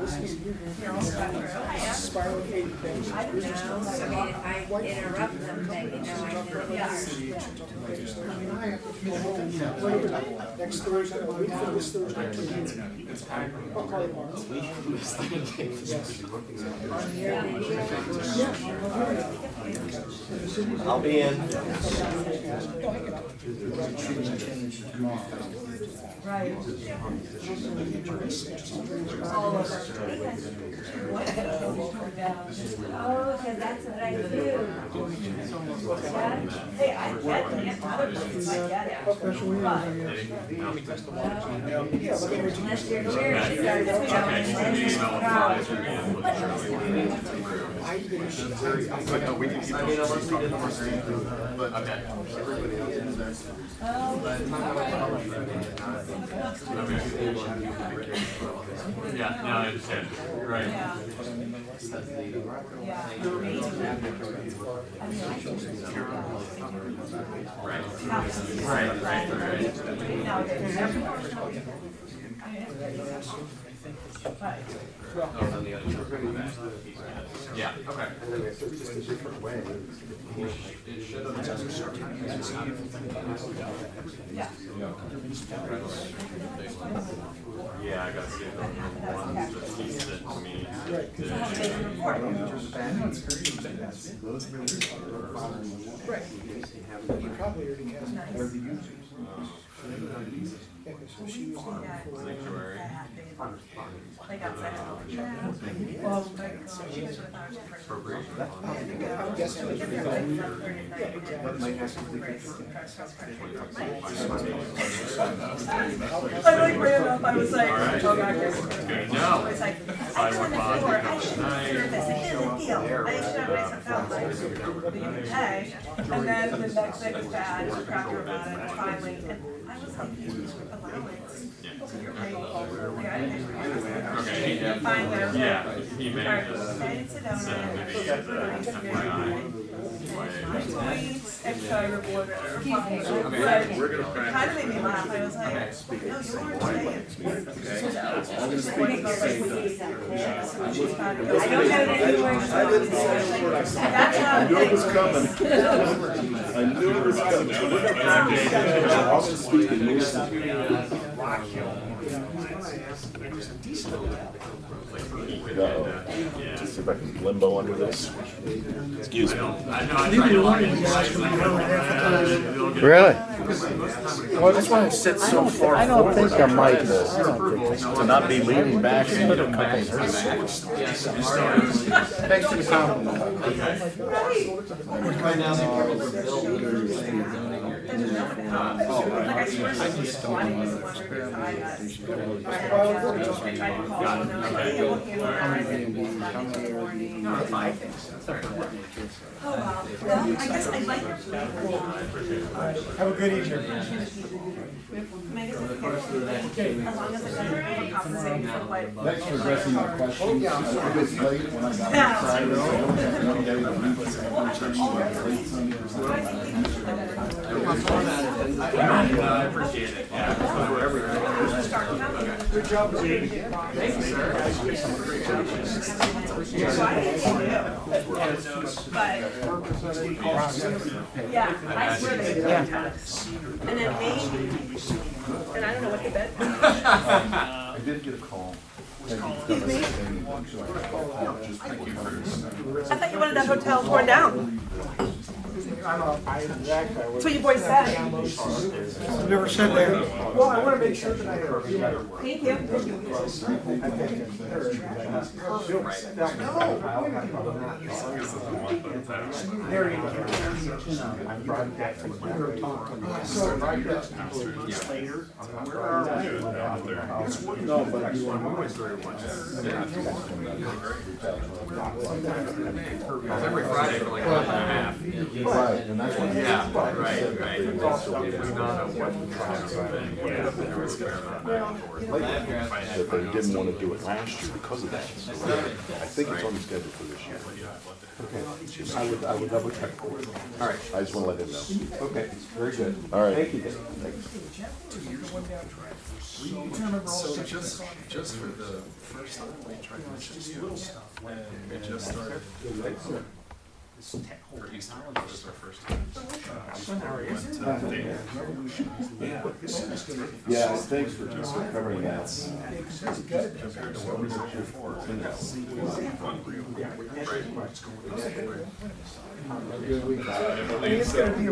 You're all set through. Spiral eight things. I don't know, I mean, if I interrupt them, they can know I did Next Thursday, a week from this Thursday. I'll call you tomorrow. I'll be in. Right. All over. Oh, because that's what I do. Hey, I get it, other places, I get it. But, Unless you're weird, you start Yeah, no, I understand. Right. yeah. Yeah, okay. Yeah, I gotta see if the ones that he sent to me. He probably already has the users. Yeah, so she was on before. Sanctuary. They got second. Well, she was with ours first. Appropriation. I'm guessing it's pretty I like ran up, I was like, Alright. oh god, yes. Good. No. I was like, I turned the floor, I should serve this, it is a deal, I should have made some film, like, but you can pay. And then the next day was bad, it was crappier about it, finally, and I was like, allowance, you're paying, like, I didn't Okay, yeah. finally, I was Yeah, like, he may alright, just stay in Sedona, send me as FYI. points, extra reward, or something. Okay. It kind of made me laugh, I was like, no, you weren't staying. I don't have anywhere to go. That's how. I knew it was coming. I knew it was coming. I also speak in English. See if I can limbo under this. Excuse me. Really? Well, that's why I sit so far. I don't think I might to not be leaning back and put a couple of Thanks for the compliment. Right now, they're building your zoning Like I swear something was funny was the word because I tried to call them, and they were like, hey, I'm looking for it. I didn't warning. No, it's fine. Oh, wow. Well, I guess I'd like your. Have a good evening. Maybe it's okay. As long as it doesn't overcompensate for what. Thanks for addressing my question. I was late when I got inside, so I don't have to get a week to I appreciate it. Good job. Thank you, sir. but, yeah, I swear they did pay tax. And then maybe, and I don't know what the bet. I did get a call. Excuse me? Thank you for I thought you wanted that hotel torn down. That's what you boys said. I've never said that. Well, I wanna make sure that I. Thank you. No, but you want Every Friday for like a month and a half. Right, and that's what. Yeah, right. It was not a That they didn't want to do it last year because of that. So I think it's on the schedule for this year. Okay, I would double check. All right. I just want to let him know. Okay, very good. All right. Thank you, Dave. So just for the first time, we tried to mention students, and we just started. For Easter, that was our first time. Yeah, thanks for covering that. Compared to what we did before. It's gonna be